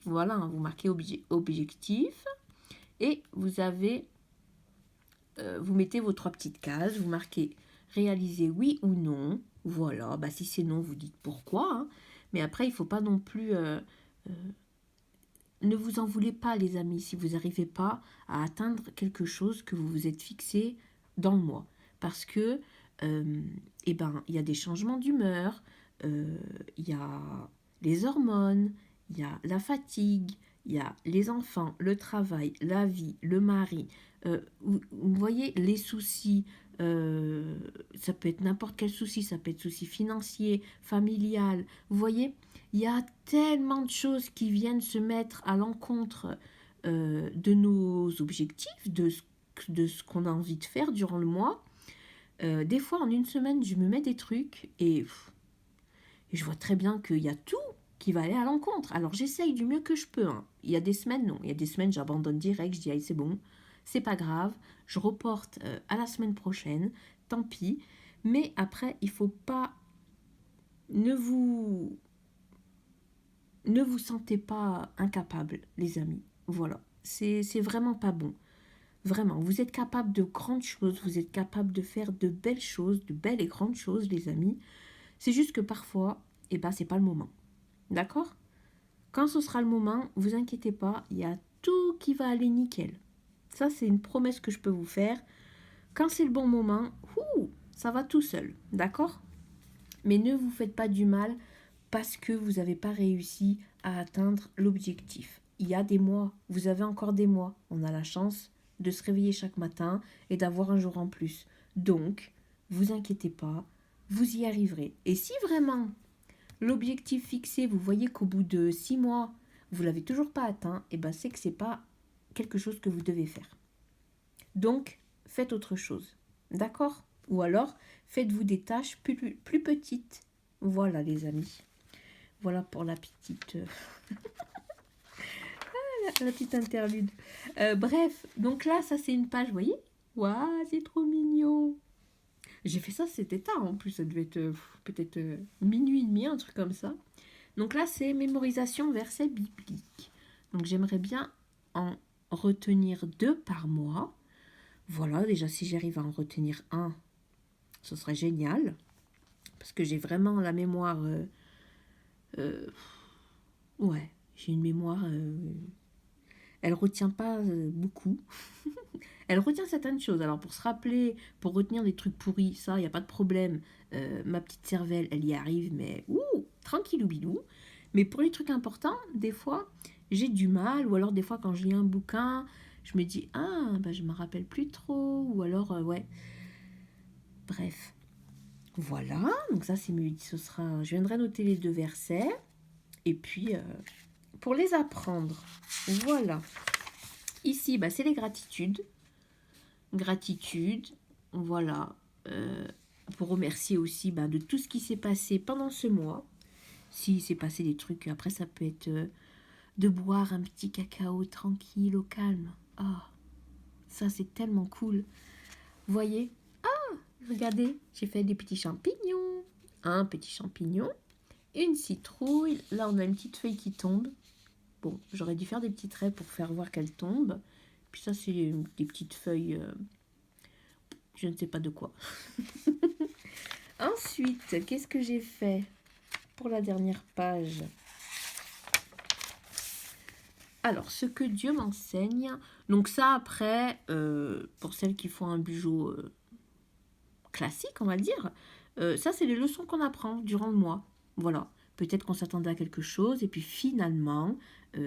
Voilà, hein, vous marquez objectif et vous avez, vous mettez vos 3 petites cases, vous marquez réaliser oui ou non. Voilà, si c'est non, vous dites pourquoi. Hein. Mais après, il faut pas non plus... ne vous en voulez pas, les amis, si vous n'arrivez pas à atteindre quelque chose que vous vous êtes fixé dans le mois. Parce que, il y a des changements d'humeur, il y a les hormones, il y a la fatigue, il y a les enfants, le travail, la vie, le mari. Vous voyez, les soucis, ça peut être n'importe quel souci, ça peut être souci financier, familial. Vous voyez, il y a tellement de choses qui viennent se mettre à l'encontre de nos objectifs, de ce qu'on a envie de faire durant le mois. Des fois, en une semaine, je me mets des trucs et je vois très bien qu'il y a tout qui va aller à l'encontre. Alors, j'essaye du mieux que je peux. Hein. Il y a des semaines, non. Il y a des semaines, j'abandonne direct. Je dis, allez, c'est bon, c'est pas grave. Je reporte à la semaine prochaine. Tant pis. Mais après, il faut pas... Ne vous sentez pas incapable, les amis. Voilà. C'est vraiment pas bon. Vraiment. Vous êtes capable de grandes choses. Vous êtes capable de faire de belles choses, de belles et grandes choses, les amis. C'est juste que parfois, c'est pas le moment. D'accord? Quand ce sera le moment, vous inquiétez pas, il y a tout qui va aller nickel. Ça, c'est une promesse que je peux vous faire. Quand c'est le bon moment, ça va tout seul. D'accord? Mais ne vous faites pas du mal parce que vous n'avez pas réussi à atteindre l'objectif. Il y a des mois, vous avez encore des mois. On a la chance de se réveiller chaque matin et d'avoir un jour en plus. Donc, vous inquiétez pas, vous y arriverez. Et si vraiment l'objectif fixé, vous voyez qu'au bout de 6 mois, vous ne l'avez toujours pas atteint, c'est que ce n'est pas quelque chose que vous devez faire. Donc, faites autre chose. D'accord? Ou alors, faites-vous des tâches plus petites. Voilà, les amis. Voilà pour la petite... la petite interlude. Bref, donc là, ça c'est une page, vous voyez? Waouh, c'est trop mignon. J'ai fait ça, c'était tard en plus, ça devait être peut-être minuit et demi, un truc comme ça. Donc là, c'est mémorisation versets bibliques. Donc j'aimerais bien en retenir 2 par mois. Voilà, déjà si j'arrive à en retenir un, ce serait génial. Parce que j'ai vraiment la mémoire... ouais, j'ai une mémoire... elle retient pas beaucoup. Elle retient certaines choses. Alors pour se rappeler, pour retenir des trucs pourris, ça, il n'y a pas de problème. Ma petite cervelle, elle y arrive, mais tranquillou bilou. Mais pour les trucs importants, des fois, j'ai du mal. Ou alors des fois, quand je lis un bouquin, je me dis, je me rappelle plus trop. Ou alors, ouais. Bref. Voilà. Donc ça, ce sera... Je viendrai noter les 2 versets. Et puis, pour les apprendre, voilà. Ici, c'est les gratitudes. Gratitude, voilà, pour remercier aussi de tout ce qui s'est passé pendant ce mois. S'il s'est passé des trucs, après ça peut être de boire un petit cacao tranquille, au calme. Ça c'est tellement cool. Vous voyez? Regardez, j'ai fait des petits champignons. Un petit champignon, une citrouille. Là on a une petite feuille qui tombe. Bon, j'aurais dû faire des petits traits pour faire voir qu'elle tombe. Puis ça c'est des petites feuilles... je ne sais pas de quoi. Ensuite, qu'est-ce que j'ai fait pour la dernière page? Alors, ce que Dieu m'enseigne. Donc ça, après, pour celles qui font un bijou classique, on va dire, ça, c'est les leçons qu'on apprend durant le mois. Voilà. Peut-être qu'on s'attendait à quelque chose, et puis finalement,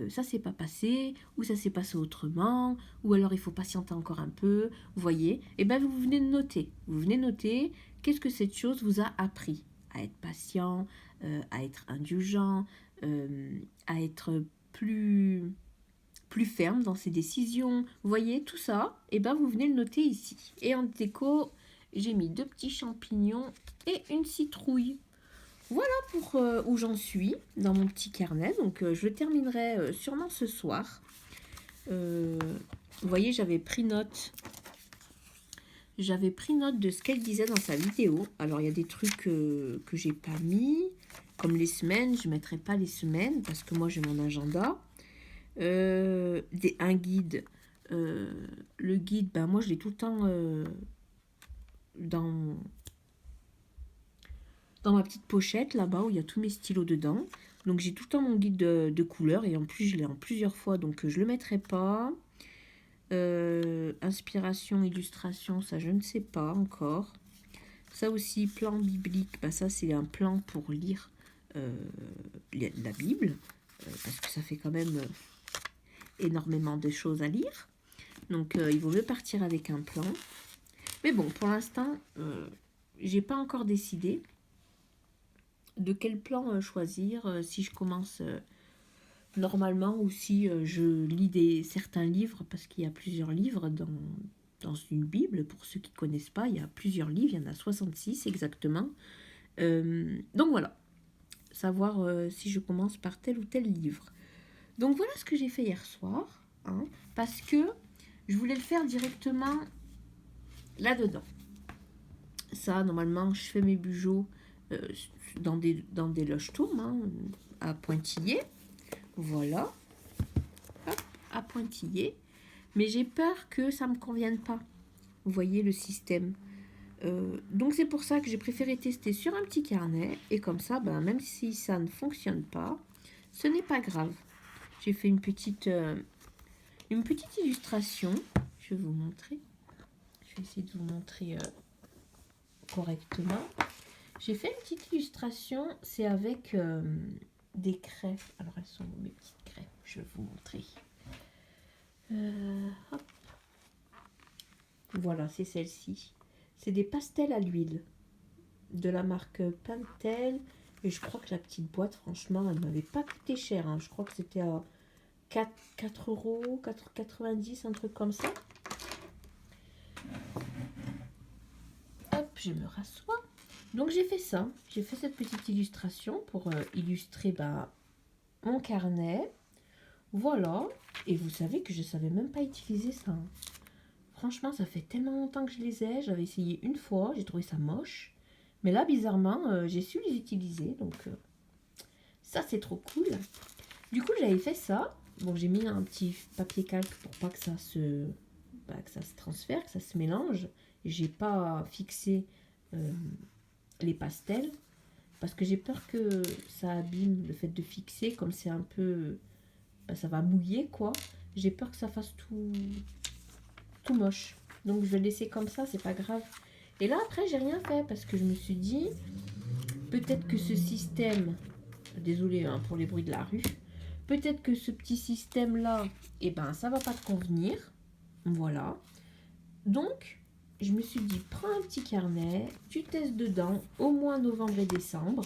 ça s'est pas passé, ou ça s'est passé autrement, ou alors il faut patienter encore un peu. Vous voyez? Et bien, vous venez de noter. Vous venez noter qu'est-ce que cette chose vous a appris. À être patient, à être indulgent, à être plus ferme dans ses décisions. Vous voyez, tout ça, et ben vous venez le noter ici. Et en déco, j'ai mis 2 petits champignons et une citrouille. Voilà pour où j'en suis dans mon petit carnet. Donc je le terminerai sûrement ce soir. Vous voyez, j'avais pris note. J'avais pris note de ce qu'elle disait dans sa vidéo. Alors il y a des trucs que j'ai pas mis, comme les semaines. Je ne mettrai pas les semaines parce que moi j'ai mon agenda. Un guide. Le guide, ben moi je l'ai tout le temps dans ma petite pochette là-bas où il y a tous mes stylos dedans. Donc j'ai tout le temps mon guide de couleurs et en plus je l'ai en plusieurs fois donc je le mettrai pas. Inspiration, illustration, ça je ne sais pas encore. Ça aussi, plan biblique, bah ça c'est un plan pour lire la Bible parce que ça fait quand même énormément de choses à lire. Donc il vaut mieux partir avec un plan. Mais bon, pour l'instant, j'ai pas encore décidé de quel plan choisir, si je commence normalement ou si je lis certains livres, parce qu'il y a plusieurs livres dans une Bible. Pour ceux qui ne connaissent pas, il y a plusieurs livres, il y en a 66 exactement. Donc voilà, savoir si je commence par tel ou tel livre. Donc voilà ce que j'ai fait hier soir, hein, parce que je voulais le faire directement là-dedans. Ça, normalement, je fais mes bijoux dans des loges-tourmes, hein, à pointillés. Voilà. Hop, à pointillés. Mais j'ai peur que ça ne me convienne pas. Vous voyez le système. Donc c'est pour ça que j'ai préféré tester sur un petit carnet. Et comme ça, ben, même si ça ne fonctionne pas, ce n'est pas grave. J'ai fait une petite illustration. Je vais vous montrer. Je vais essayer de vous montrer correctement. J'ai fait une petite illustration. C'est avec des craies. Alors elles sont où mes petites craies? Je vais vous montrer. Hop. Voilà, c'est celle-ci. C'est des pastels à l'huile de la marque Pentel. Et je crois que la petite boîte, franchement, elle ne m'avait pas coûté cher. Hein. Je crois que c'était à 4 euros, 4,90, un truc comme ça. Hop, je me rassois. Donc j'ai fait ça. J'ai fait cette petite illustration pour illustrer mon carnet. Voilà. Et vous savez que je ne savais même pas utiliser ça. Hein. Franchement, ça fait tellement longtemps que je les ai. J'avais essayé une fois, j'ai trouvé ça moche. Mais là, bizarrement, j'ai su les utiliser. Donc, ça, c'est trop cool. Du coup, j'avais fait ça. Bon, j'ai mis un petit papier calque pour pas que ça se transfère, que ça se mélange. J'ai pas fixé les pastels parce que j'ai peur que ça abîme le fait de fixer. Comme c'est un peu... ça va mouiller, quoi. J'ai peur que ça fasse tout moche. Donc je vais le laisser comme ça, c'est pas grave. Et là après j'ai rien fait parce que je me suis dit peut-être que ce système, désolé hein, pour les bruits de la rue, peut-être que ce petit système là, et ben ça va pas te convenir. Voilà. Donc je me suis dit prends un petit carnet, tu testes dedans au moins novembre et décembre.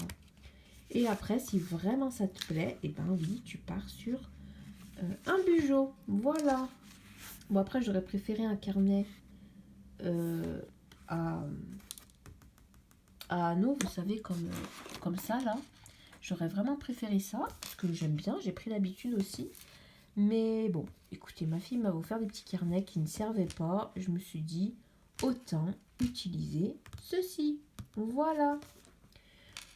Et après si vraiment ça te plaît, et ben oui, tu pars sur un bijou. Voilà. Bon, après, j'aurais préféré un carnet à anneaux, vous savez, comme ça, là. J'aurais vraiment préféré ça, parce que j'aime bien, j'ai pris l'habitude aussi. Mais bon, écoutez, ma fille m'a offert des petits carnets qui ne servaient pas. Je me suis dit, autant utiliser ceci. Voilà.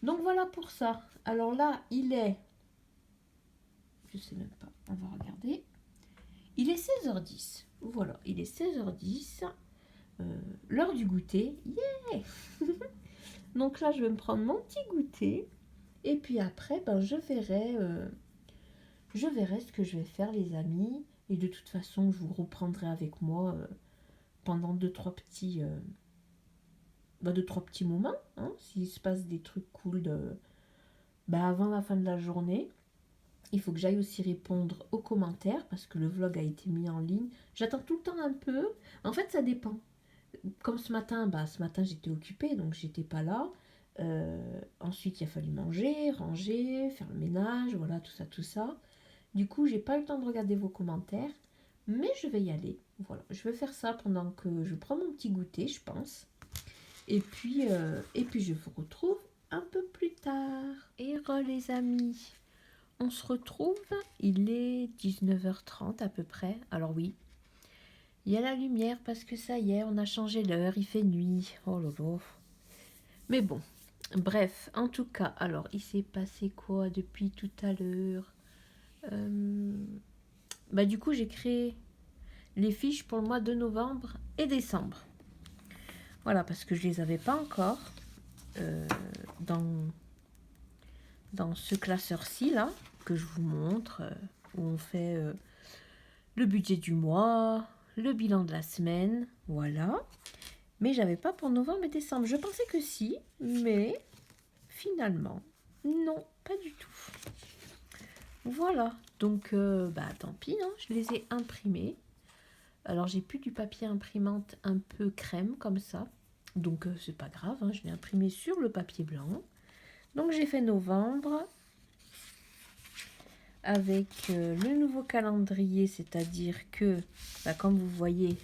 Donc, voilà pour ça. Alors là, il est... Je sais même pas, on va regarder. Il est 16h10. Voilà, il est 16h10. L'heure du goûter. Yeah. Donc là, je vais me prendre mon petit goûter. Et puis après, ben, je je verrai ce que je vais faire les amis. Et de toute façon, je vous reprendrai avec moi pendant deux, trois petits moments. Hein, s'il se passe des trucs cool avant la fin de la journée. Il faut que j'aille aussi répondre aux commentaires parce que le vlog a été mis en ligne. J'attends tout le temps un peu. En fait, ça dépend. Comme ce matin, j'étais occupée, donc j'étais pas là. Ensuite, il a fallu manger, ranger, faire le ménage, voilà, tout ça, tout ça. Du coup, j'ai pas eu le temps de regarder vos commentaires, mais je vais y aller. Voilà, je vais faire ça pendant que je prends mon petit goûter, je pense. Et puis je vous retrouve un peu plus tard. Et les amis, on se retrouve, il est 19h30 à peu près. Alors oui, il y a la lumière parce que ça y est, on a changé l'heure, il fait nuit. Oh là là. Mais bon, bref, en tout cas, alors il s'est passé quoi depuis tout à l'heure Du coup, j'ai créé les fiches pour le mois de novembre et décembre. Voilà, parce que je les avais pas encore dans ce classeur-ci, là, que je vous montre, où on fait le budget du mois, le bilan de la semaine, voilà. Mais j'avais pas pour novembre et décembre. Je pensais que si, mais finalement, non, pas du tout. Voilà, donc tant pis, hein, je les ai imprimés. Alors j'ai plus du papier imprimante un peu crème comme ça, donc c'est pas grave, hein, je l'ai imprimé sur le papier blanc. Donc j'ai fait novembre avec le nouveau calendrier, c'est-à-dire que, comme vous voyez,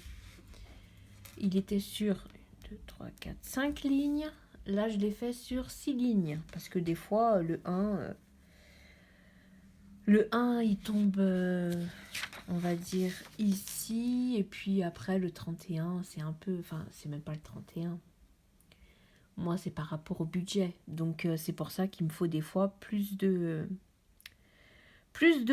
il était sur 2, 3, 4, 5 lignes. Là, je l'ai fait sur 6 lignes, parce que des fois, le 1, il tombe, on va dire, ici, et puis après, le 31, c'est un peu, enfin, c'est même pas le 31. Moi, c'est par rapport au budget. Donc, c'est pour ça qu'il me faut des fois plus de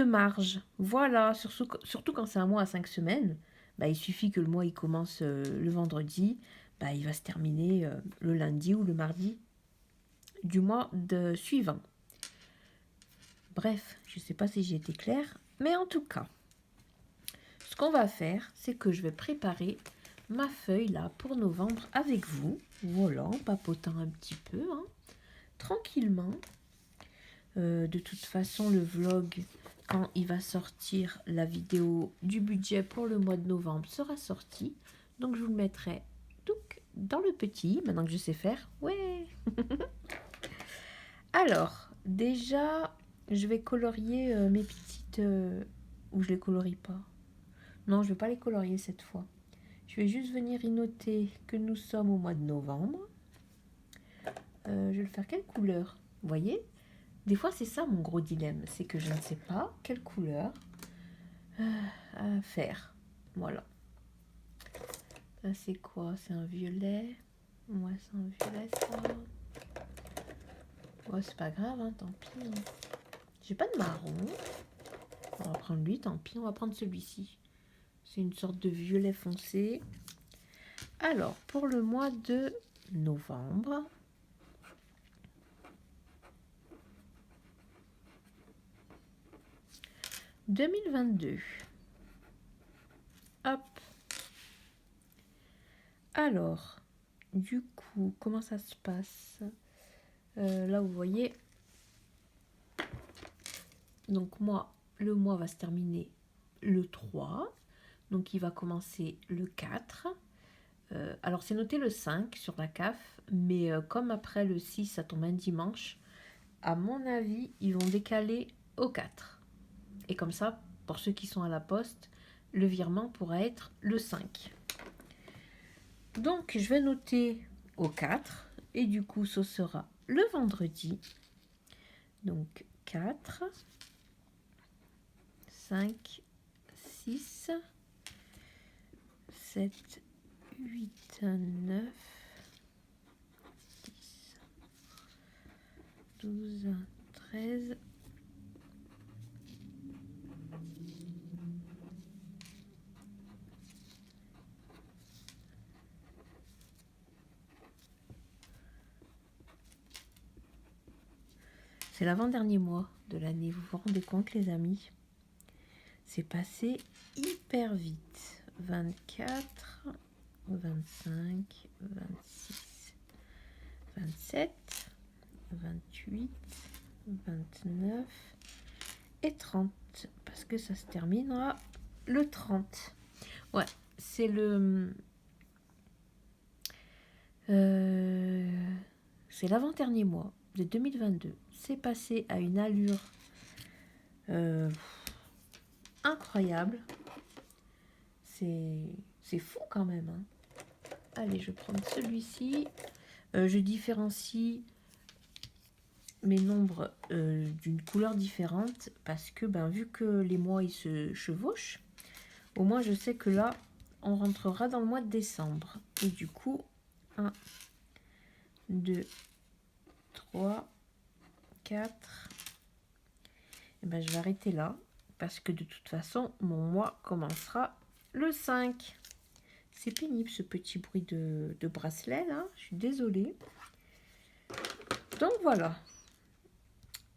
marge. Voilà, surtout quand c'est un mois à 5 semaines, il suffit que le mois il commence le vendredi, il va se terminer le lundi ou le mardi du mois suivant. Bref, je ne sais pas si j'ai été claire, mais en tout cas, ce qu'on va faire, c'est que je vais préparer ma feuille là pour novembre avec vous. Voilà, en papotant un petit peu, hein, tranquillement. De toute façon, le vlog, quand il va sortir, la vidéo du budget pour le mois de novembre sera sortie. Donc, je vous le mettrai dans le petit, maintenant que je sais faire. Ouais. Alors, déjà, je vais colorier mes petites... ou je les colorie pas. Non, je vais pas les colorier cette fois. Je vais juste venir y noter que nous sommes au mois de novembre. Je vais le faire quelle couleur? Vous voyez? Des fois, c'est ça mon gros dilemme, c'est que je ne sais pas quelle couleur faire. Voilà. Ça, c'est quoi? C'est un violet. Ouais, c'est un violet, ça. Ouais, c'est pas grave, hein, tant pis. Hein. J'ai pas de marron. On va prendre lui, tant pis. On va prendre celui-ci. C'est une sorte de violet foncé. Alors, pour le mois de novembre... « 2022. Hop. Alors, du coup, comment ça se passe? Là, vous voyez. Donc, moi, le mois va se terminer le 3. Donc, il va commencer le 4. Alors, c'est noté le 5 sur la CAF. Mais comme après le 6, ça tombe un dimanche, à mon avis, ils vont décaler au 4. Et comme ça, pour ceux qui sont à la poste, le virement pourra être le 5. Donc, je vais noter au 4. Et du coup, ce sera le vendredi. Donc, 4, 5, 6, 7, 8, 9, 10, 12, 13... C'est l'avant-dernier mois de l'année, vous vous rendez compte les amis? C'est passé hyper vite. 24, 25, 26, 27, 28, 29 et 30. Parce que ça se terminera le 30. Ouais, c'est le... c'est l'avant-dernier mois de 2022. C'est passé à une allure incroyable. C'est fou quand même. Hein. Allez, je vais prendre celui-ci. Je différencie mes nombres d'une couleur différente parce que vu que les mois ils se chevauchent, au moins je sais que là on rentrera dans le mois de décembre. Et du coup, 1, 2, 3, 4. Et je vais arrêter là parce que de toute façon mon mois commencera le 5. C'est pénible ce petit bruit de bracelet là, je suis désolée. Donc voilà.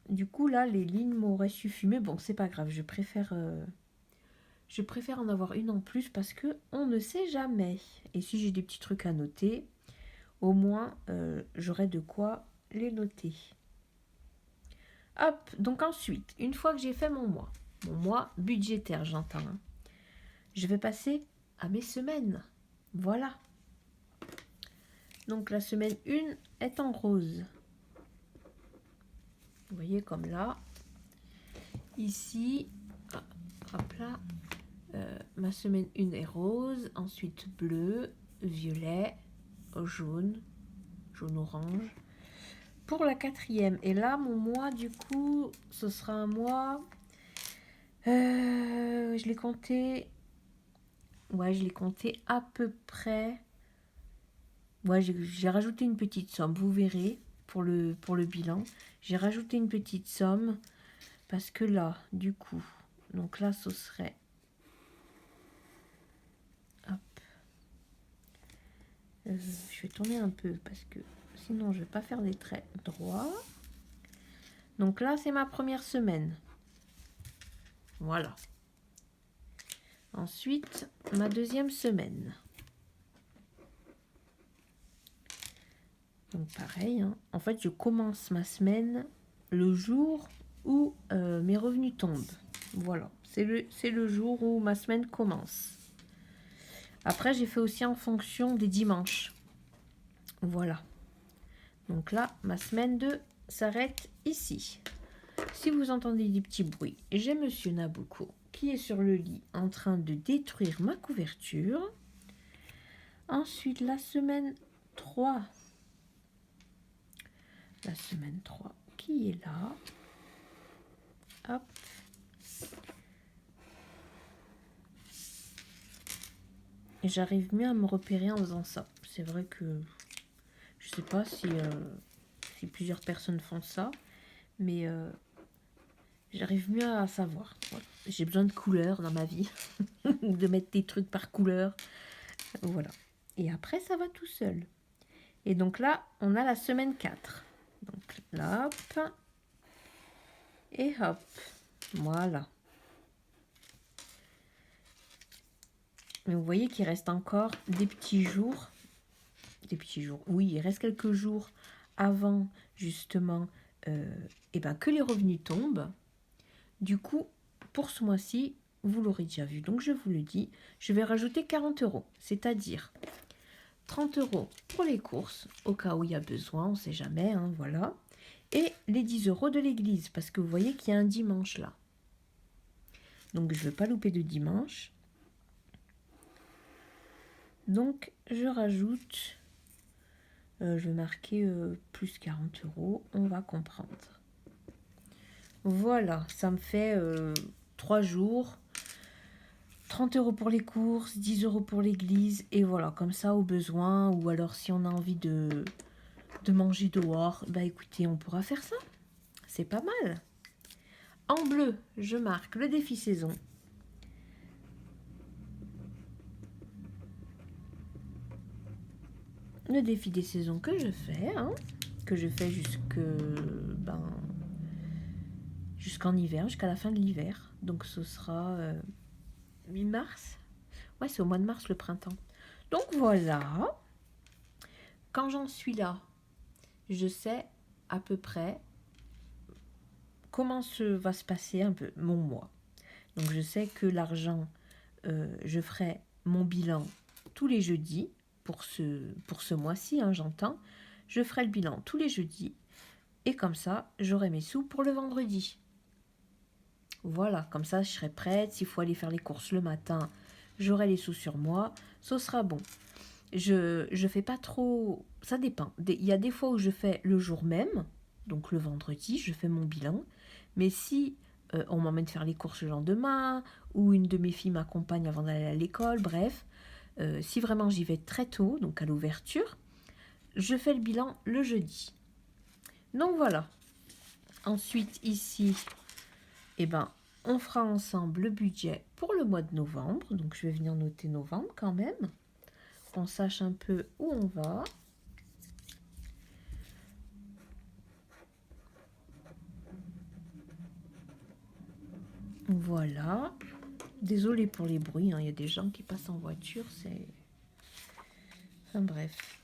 Du coup là les lignes m'auraient suffi, mais bon c'est pas grave, je préfère en avoir une en plus parce que on ne sait jamais. Et si j'ai des petits trucs à noter, au moins j'aurai de quoi les noter. Hop, donc ensuite, une fois que j'ai fait mon mois budgétaire j'entends, hein, je vais passer à mes semaines. Voilà. Donc la semaine 1 est en rose. Vous voyez comme là. Ici, hop là, ma semaine 1 est rose, ensuite bleu, violet, jaune, jaune-orange. Pour la 4e, et là mon mois du coup, ce sera un mois, je l'ai compté, ouais je l'ai compté à peu près, ouais j'ai rajouté une petite somme, vous verrez pour le bilan, j'ai rajouté une petite somme, parce que là du coup, donc là ce serait, hop, je vais tourner un peu parce que sinon je vais pas faire des traits droits. Donc là c'est ma première semaine, voilà. Ensuite ma 2e semaine, donc pareil, hein. En fait je commence ma semaine le jour où mes revenus tombent, voilà, c'est le jour où ma semaine commence. Après j'ai fait aussi en fonction des dimanches, voilà. Donc là ma semaine 2 s'arrête ici. Si vous entendez des petits bruits, j'ai monsieur Nabucco qui est sur le lit en train de détruire ma couverture. Ensuite la semaine 3. La semaine 3 qui est là. Hop. Et j'arrive mieux à me repérer en faisant ça. C'est vrai que je sais pas si plusieurs personnes font ça, mais j'arrive mieux à savoir. Voilà. J'ai besoin de couleurs dans ma vie, de mettre des trucs par couleur. Voilà. Et après, ça va tout seul. Et donc là, on a la semaine 4. Donc là, hop. Et hop. Voilà. Mais vous voyez qu'il reste encore des petits jours. Des petits jours. Oui, il reste quelques jours avant, justement, que les revenus tombent. Du coup, pour ce mois-ci, vous l'aurez déjà vu, donc je vous le dis, je vais rajouter 40 €. C'est-à-dire 30 € pour les courses, au cas où il y a besoin, on ne sait jamais, hein, voilà. Et les 10 € de l'église, parce que vous voyez qu'il y a un dimanche là. Donc, je ne veux pas louper de dimanche. Donc, je rajoute, je vais marquer plus 40 €, on va comprendre. Voilà, ça me fait 3 jours, 30 € pour les courses, 10 € pour l'église, et voilà, comme ça au besoin, ou alors si on a envie de manger dehors, écoutez, on pourra faire ça, c'est pas mal. En bleu, je marque le défi saison. Le défi des saisons que je fais, jusqu'en hiver, jusqu'à la fin de l'hiver. Donc ce sera mi-mars. Ouais, c'est au mois de mars le printemps. Donc voilà. Quand j'en suis là, je sais à peu près comment va se passer un peu mon mois. Donc je sais que l'argent, je ferai mon bilan tous les jeudis pour ce mois-ci, hein, j'entends. Je ferai le bilan tous les jeudis et comme ça, j'aurai mes sous pour le vendredi. Voilà, comme ça, je serai prête. S'il faut aller faire les courses le matin, j'aurai les sous sur moi. Ce sera bon. Je fais pas trop... Ça dépend. Il y a des fois où je fais le jour même, donc le vendredi, je fais mon bilan. Mais si on m'emmène faire les courses le lendemain, ou une de mes filles m'accompagne avant d'aller à l'école, bref, si vraiment j'y vais très tôt, donc à l'ouverture, je fais le bilan le jeudi. Donc voilà. Ensuite, ici, eh ben, on fera ensemble le budget pour le mois de novembre. Donc je vais venir noter novembre quand même. Qu'on sache un peu où on va. Voilà. Désolée pour les bruits, hein. Il y a des gens qui passent en voiture, c'est... Enfin bref.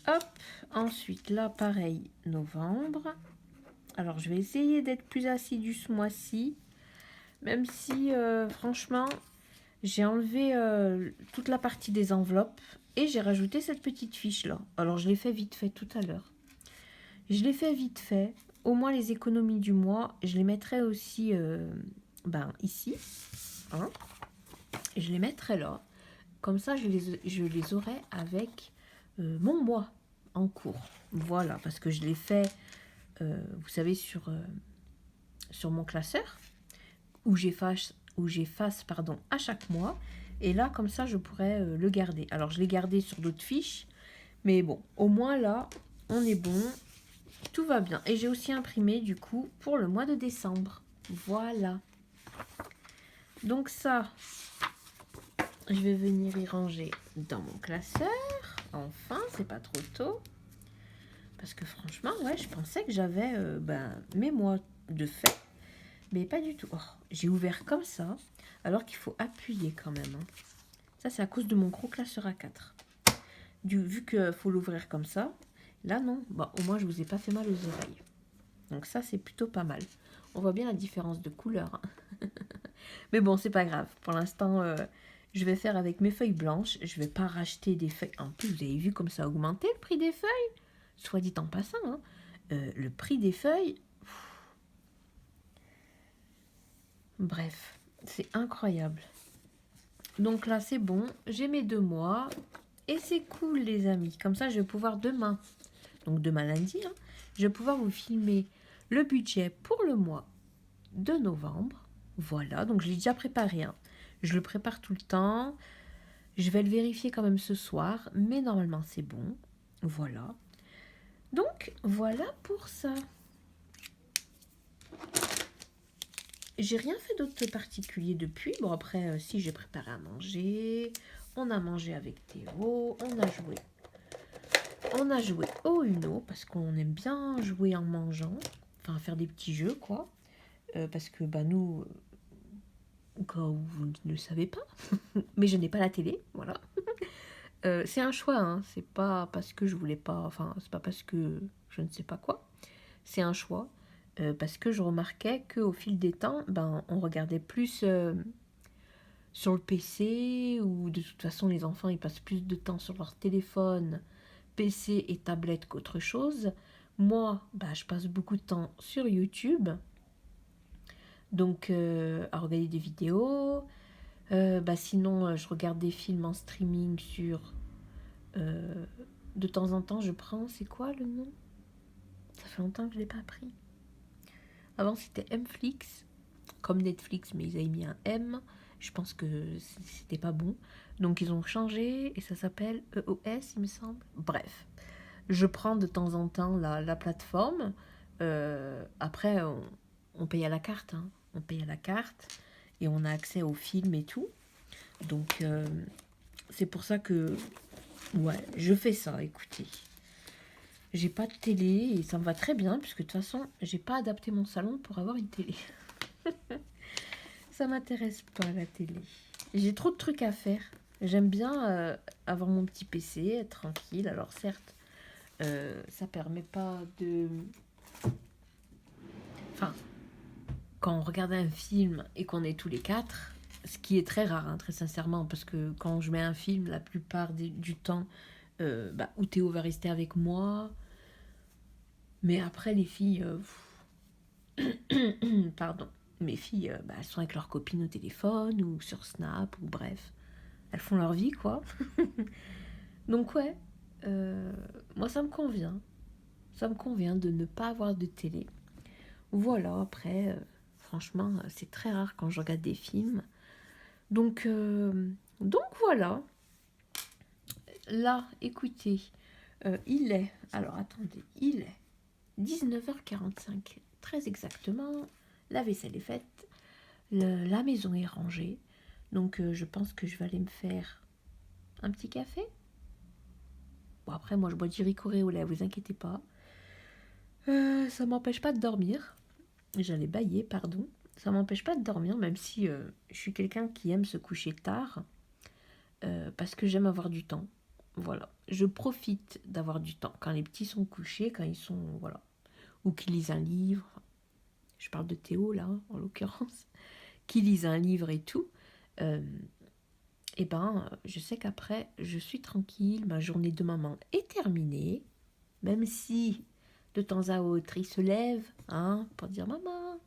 Hop, ensuite là pareil, novembre. Alors je vais essayer d'être plus assidue ce mois-ci. Même si franchement, j'ai enlevé toute la partie des enveloppes et j'ai rajouté cette petite fiche là. Alors je l'ai fait vite fait tout à l'heure. Je l'ai fait vite fait. Au moins les économies du mois, je les mettrai aussi ici. Hein, et je les mettrai là. Comme ça, je les aurai avec mon mois en cours. Voilà, parce que je l'ai fait, vous savez, sur mon classeur, où j'efface à chaque mois. Et là, comme ça, je pourrais le garder. Alors, je l'ai gardé sur d'autres fiches. Mais bon, au moins là, on est bon. Tout va bien. Et j'ai aussi imprimé, du coup, pour le mois de décembre. Voilà. Donc ça, je vais venir y ranger dans mon classeur. Enfin, c'est pas trop tôt. Parce que franchement, ouais, je pensais que j'avais mes mois de fait. Mais pas du tout. Oh, j'ai ouvert comme ça, alors qu'il faut appuyer quand même. Hein. Ça, c'est à cause de mon gros classeur A4. Vu qu'il faut l'ouvrir comme ça, là, non. Bon, au moins, je vous ai pas fait mal aux oreilles. Donc ça, c'est plutôt pas mal. On voit bien la différence de couleur. Hein. Mais bon, c'est pas grave. Pour l'instant, je vais faire avec mes feuilles blanches. Je vais pas racheter des feuilles. En plus, vous avez vu comme ça a augmenté le prix des feuilles. Soit dit en passant, hein. Le prix des feuilles... Bref, c'est incroyable. Donc là, c'est bon. J'ai mes 2 mois. Et c'est cool, les amis. Comme ça, je vais pouvoir demain, donc demain lundi, hein, je vais pouvoir vous filmer le budget pour le mois de novembre. Voilà, donc je l'ai déjà préparé. Hein. Je le prépare tout le temps. Je vais le vérifier quand même ce soir. Mais normalement, c'est bon. Voilà. Donc, voilà pour ça. J'ai rien fait d'autre particulier depuis. Bon, après, si j'ai préparé à manger. On a mangé avec Théo. On a joué au Uno parce qu'on aime bien jouer en mangeant. Enfin, faire des petits jeux, quoi. Parce que, nous, au cas où vous ne le savez pas, mais je n'ai pas la télé, voilà. C'est un choix, hein. C'est pas parce que je voulais pas... Enfin, c'est pas parce que je ne sais pas quoi. C'est un choix. Parce que je remarquais qu'au fil des temps, on regardait plus sur le PC, ou de toute façon les enfants ils passent plus de temps sur leur téléphone, PC et tablette qu'autre chose. Moi, je passe beaucoup de temps sur YouTube, donc à regarder des vidéos. Sinon, je regarde des films en streaming sur... de temps en temps, je prends... C'est quoi le nom? Ça fait longtemps que je ne l'ai pas pris. Avant, c'était Mflix, comme Netflix, mais ils avaient mis un M. Je pense que c'était pas bon. Donc, ils ont changé et ça s'appelle EOS, il me semble. Bref, je prends de temps en temps la plateforme. Après, on paye à la carte. Hein. On paye à la carte et on a accès aux films et tout. Donc, c'est pour ça que... Ouais, je fais ça, écoutez. J'ai pas de télé et ça me va très bien puisque de toute façon, j'ai pas adapté mon salon pour avoir une télé. Ça m'intéresse pas la télé. J'ai trop de trucs à faire. J'aime bien avoir mon petit PC, être tranquille. Alors certes, ça permet pas de... Enfin, quand on regarde un film et qu'on est tous les quatre, ce qui est très rare, hein, très sincèrement, parce que quand je mets un film, la plupart du temps, ou Théo va rester avec moi. Mais après, les filles... pardon. Mes filles, elles sont avec leurs copines au téléphone ou sur Snap ou bref. Elles font leur vie, quoi. Donc ouais, moi ça me convient. Ça me convient de ne pas avoir de télé. Voilà, après, franchement, c'est très rare quand je regarde des films. Donc voilà. Là, écoutez, il est... Alors attendez, il est 19h45, très exactement. La vaisselle est faite. La maison est rangée. Donc je pense que je vais aller me faire un petit café. Bon, après, moi, je bois du ricoré au lait, vous inquiétez pas. Ça m'empêche pas de dormir. J'allais bailler, pardon. Ça m'empêche pas de dormir, même si je suis quelqu'un qui aime se coucher tard. Parce que j'aime avoir du temps. Voilà. Je profite d'avoir du temps. Quand les petits sont couchés, quand ils sont... Voilà. Ou qu'ils lisent un livre. Je parle de Théo, là, en l'occurrence. Qui lisent un livre et tout. Je sais qu'après, je suis tranquille. Ma journée de maman est terminée. Même si... De temps à autre, il se lève, hein, pour dire maman,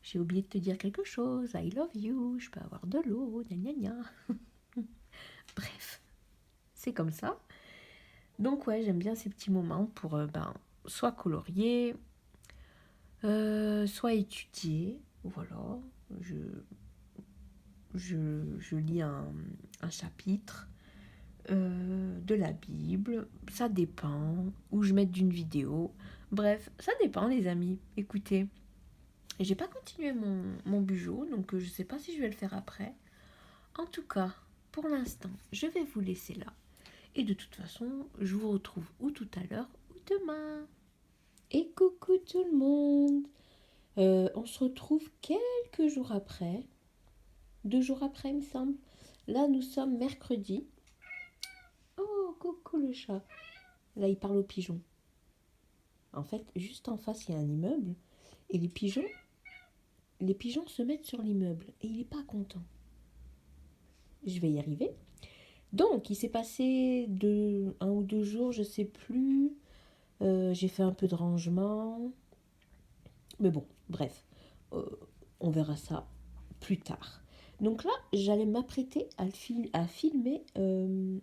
j'ai oublié de te dire quelque chose, I love you, je peux avoir de l'eau, gna gna gna. Bref, c'est comme ça. Donc ouais, j'aime bien ces petits moments pour soit colorier, soit étudier. Voilà, je lis un chapitre de la Bible, ça dépend, ou je mets d'une vidéo. Bref, ça dépend les amis, écoutez. J'ai pas continué mon bugeot, donc je sais pas si je vais le faire après. En tout cas, pour l'instant, je vais vous laisser là. Et de toute façon, je vous retrouve ou tout à l'heure ou demain. Et coucou tout le monde. On se retrouve quelques jours après. 2 jours après, il me semble. Là, nous sommes mercredi. Oh, coucou le chat. Là, il parle aux pigeons. En fait, juste en face, il y a un immeuble. Et les pigeons se mettent sur l'immeuble. Et il n'est pas content. Je vais y arriver. Donc, il s'est passé 1 ou 2 jours, je sais plus. J'ai fait un peu de rangement. Mais bon, bref. On verra ça plus tard. Donc là, j'allais m'apprêter à filmer le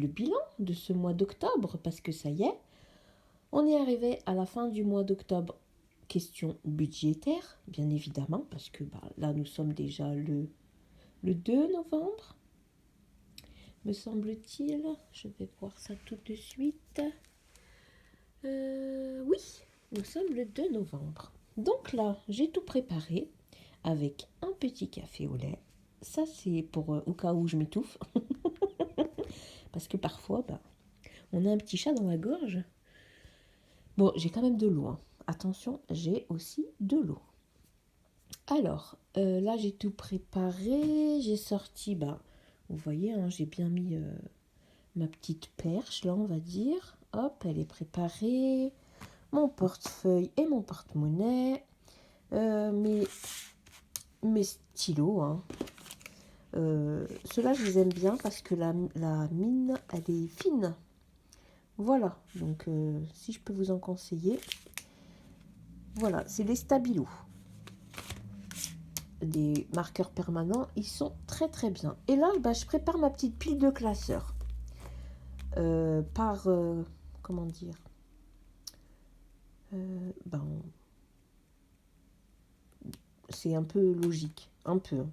bilan de ce mois d'octobre. Parce que ça y est, on est arrivé à la fin du mois d'octobre. Question budgétaire, bien évidemment. Parce que là, nous sommes déjà le 2 novembre. Me semble-t-il. Je vais voir ça tout de suite. Oui, nous sommes le 2 novembre. Donc là, j'ai tout préparé avec un petit café au lait. Ça, c'est pour au cas où je m'étouffe. Parce que parfois, on a un petit chat dans la gorge. Bon, j'ai quand même de l'eau. Hein. Attention, j'ai aussi de l'eau. Alors, là, j'ai tout préparé. J'ai sorti, vous voyez, hein, j'ai bien mis ma petite perche, là, on va dire. Hop, elle est préparée. Mon portefeuille et mon porte-monnaie. Mes stylos. Hein. Ceux-là, je les aime bien parce que la mine, elle est fine. Voilà, donc si je peux vous en conseiller. Voilà, c'est les Stabilo. Des marqueurs permanents, ils sont très très bien. Et là, je prépare ma petite pile de classeurs. Comment dire c'est un peu logique, un peu.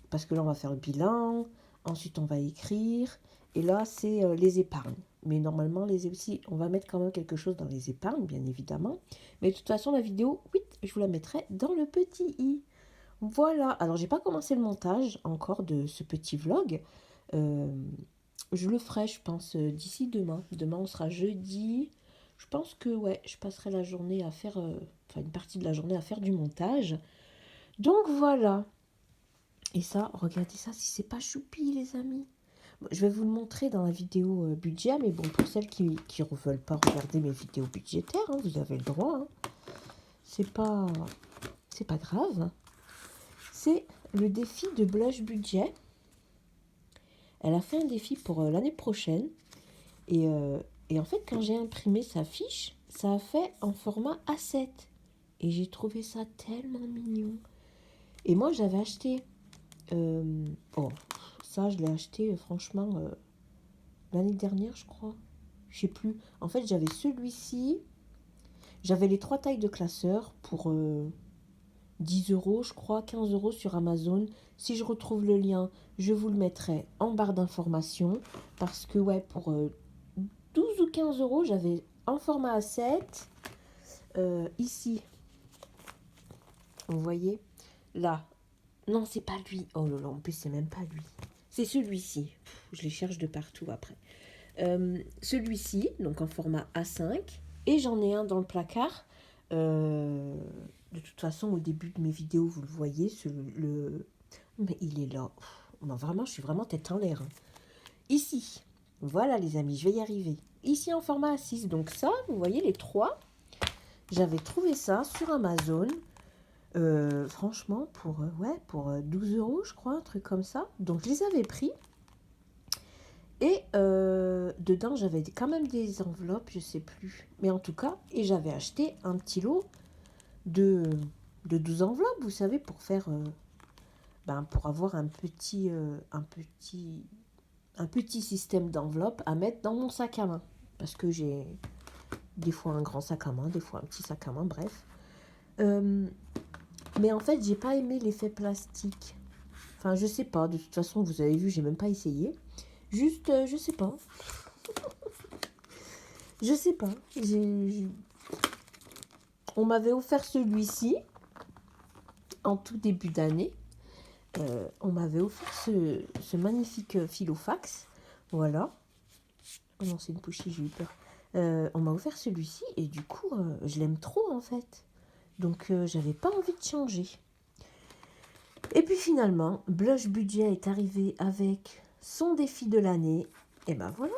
Parce que là, on va faire le bilan, ensuite on va écrire, et là, c'est les épargnes. Mais normalement, on va mettre quand même quelque chose dans les épargnes, bien évidemment. Mais de toute façon, la vidéo, oui, je vous la mettrai dans le petit i. Voilà. Alors, j'ai pas commencé le montage encore de ce petit vlog. Je le ferai, je pense, d'ici demain. Demain, on sera jeudi. Je pense que, je passerai la journée à faire... une partie de la journée à faire du montage. Donc voilà. Et ça, regardez ça, si c'est pas choupi, les amis. Bon, je vais vous le montrer dans la vidéo budget, mais bon, pour celles qui ne veulent pas regarder mes vidéos budgétaires, hein, vous avez le droit. Hein. C'est pas grave. C'est le défi de Blush Budget. Elle a fait un défi pour l'année prochaine. Et en fait, quand j'ai imprimé sa fiche, ça a fait en format A7. Et j'ai trouvé ça tellement mignon. Et moi, j'avais acheté... oh, ça, je l'ai acheté, franchement, l'année dernière, je crois. Je sais plus. En fait, j'avais celui-ci. J'avais les 3 tailles de classeur pour 10 euros, je crois, 15 euros sur Amazon. Si je retrouve le lien, je vous le mettrai en barre d'information. Parce que, ouais, pour 12 ou 15 euros, j'avais en format A7. Ici, vous voyez, là. Non, c'est pas lui. Oh là là, en plus, c'est même pas lui. C'est celui-ci. Je les cherche de partout après. Celui-ci, donc en format A5. Et j'en ai un dans le placard. De toute façon, au début de mes vidéos, vous le voyez. Mais il est là. Non, vraiment, je suis vraiment tête en l'air. Hein. Ici. Voilà, les amis, je vais y arriver. Ici, en format A6. Donc ça, vous voyez, les 3. J'avais trouvé ça sur Amazon. Franchement, pour 12 euros, je crois, un truc comme ça. Donc, je les avais pris. Et dedans, j'avais quand même des enveloppes, je sais plus. Mais en tout cas, et j'avais acheté un petit lot de 12 enveloppes, vous savez, pour faire... pour avoir un petit système d'enveloppes à mettre dans mon sac à main. Parce que j'ai des fois un grand sac à main, des fois un petit sac à main, bref. Mais en fait, j'ai pas aimé l'effet plastique. Enfin, je sais pas. De toute façon, vous avez vu, j'ai même pas essayé. Juste, je sais pas. Je sais pas. On m'avait offert celui-ci en tout début d'année. On m'avait offert ce magnifique Filofax. Voilà. Oh non, c'est une pouchie, j'ai eu peur. On m'a offert celui-ci et du coup, je l'aime trop en fait. Donc, j'avais pas envie de changer. Et puis finalement, Blush Budget est arrivé avec son défi de l'année. Et ben voilà.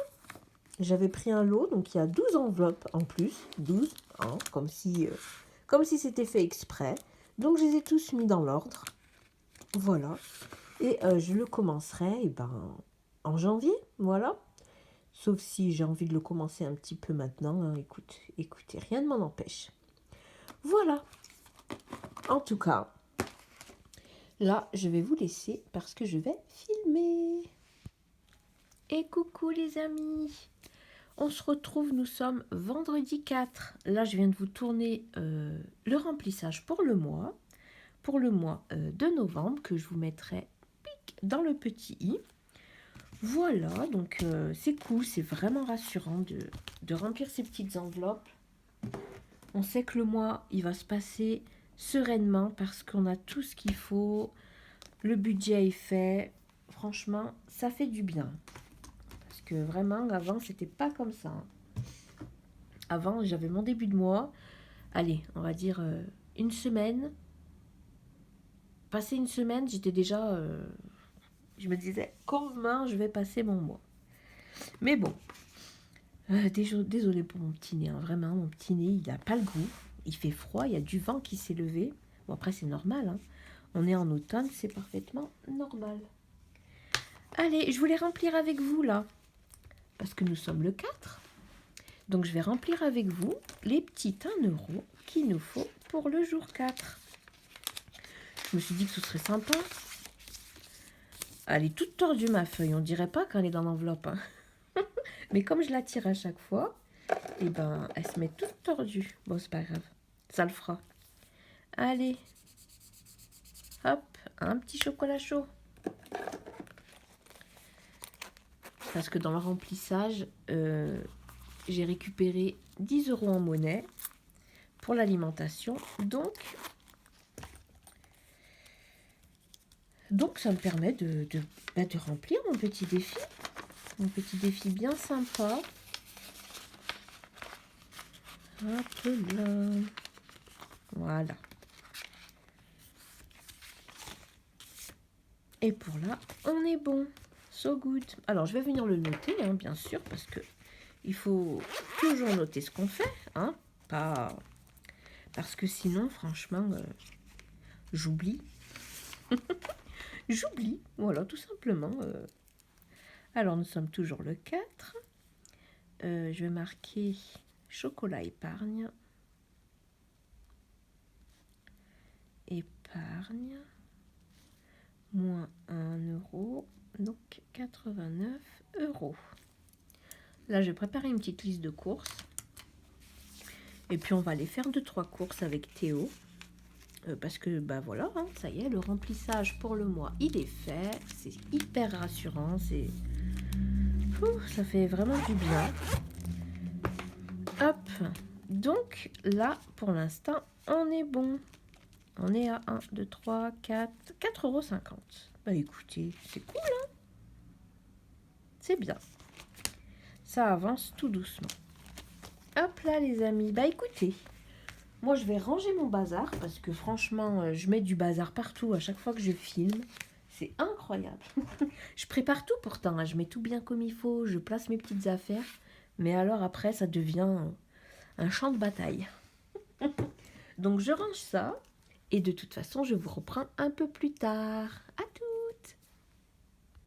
J'avais pris un lot, donc il y a 12 enveloppes en plus. 12, hein, comme si c'était fait exprès. Donc je les ai tous mis dans l'ordre. Voilà. Et je le commencerai en janvier. Voilà. Sauf si j'ai envie de le commencer un petit peu maintenant. Hein. Écoutez, rien ne m'en empêche. Voilà. En tout cas, là, je vais vous laisser parce que je vais filmer. Et coucou les amis. On se retrouve, nous sommes vendredi 4. Là, je viens de vous tourner le remplissage pour le mois de novembre, que je vous mettrai dans le petit i. Voilà, donc c'est cool, c'est vraiment rassurant de remplir ces petites enveloppes. On sait que le mois, il va se passer sereinement parce qu'on a tout ce qu'il faut. Le budget est fait. Franchement, ça fait du bien. Parce que vraiment, avant, c'était pas comme ça. Hein. Avant, j'avais mon début de mois. Allez, on va dire une semaine. Passé une semaine, j'étais déjà... je me disais, comment je vais passer mon mois? Mais bon, désolé pour mon petit nez. Hein, vraiment, mon petit nez, il n'a pas le goût. Il fait froid, il y a du vent qui s'est levé. Bon, après, c'est normal. Hein. On est en automne, c'est parfaitement normal. Allez, je voulais remplir avec vous, là. Parce que nous sommes le 4. Donc, je vais remplir avec vous les petits 1 euro qu'il nous faut pour le jour 4. Je me suis dit que ce serait sympa. Elle est toute tordue, ma feuille. On dirait pas qu'elle est dans l'enveloppe. Hein. Mais comme je la tire à chaque fois, eh ben, elle se met toute tordue. Bon, c'est pas grave. Ça le fera. Allez. Hop, un petit chocolat chaud. Parce que dans le remplissage, j'ai récupéré 10 euros en monnaie pour l'alimentation. Donc, ça me permet de remplir mon petit défi. Mon petit défi bien sympa. Hop là. Voilà. Et pour là, on est bon. So good. Alors, je vais venir le noter, hein, bien sûr, parce que il faut toujours noter ce qu'on fait, hein, pas... Parce que sinon, franchement, j'oublie. J'oublie, voilà, tout simplement. Alors, nous sommes toujours le 4. Je vais marquer chocolat épargne. Épargne. Moins 1 euro, donc 89 euros. Là, je vais préparer une petite liste de courses. Et puis, on va aller faire 2-3 courses avec Théo. Parce que, bah voilà, hein, ça y est, le remplissage pour le mois, il est fait. C'est hyper rassurant. Ça fait vraiment du bien. Hop. Donc, là, pour l'instant, on est bon. On est à 1, 2, 3, 4, 4,50 €. Bah écoutez, c'est cool, hein? C'est bien. Ça avance tout doucement. Hop là, les amis. Bah écoutez, moi je vais ranger mon bazar parce que franchement, je mets du bazar partout à chaque fois que je filme. C'est incroyable. Je prépare tout pourtant, hein. Je mets tout bien comme il faut, je place mes petites affaires. Mais alors après, ça devient un champ de bataille. Donc je range ça. Et de toute façon, je vous reprends un peu plus tard.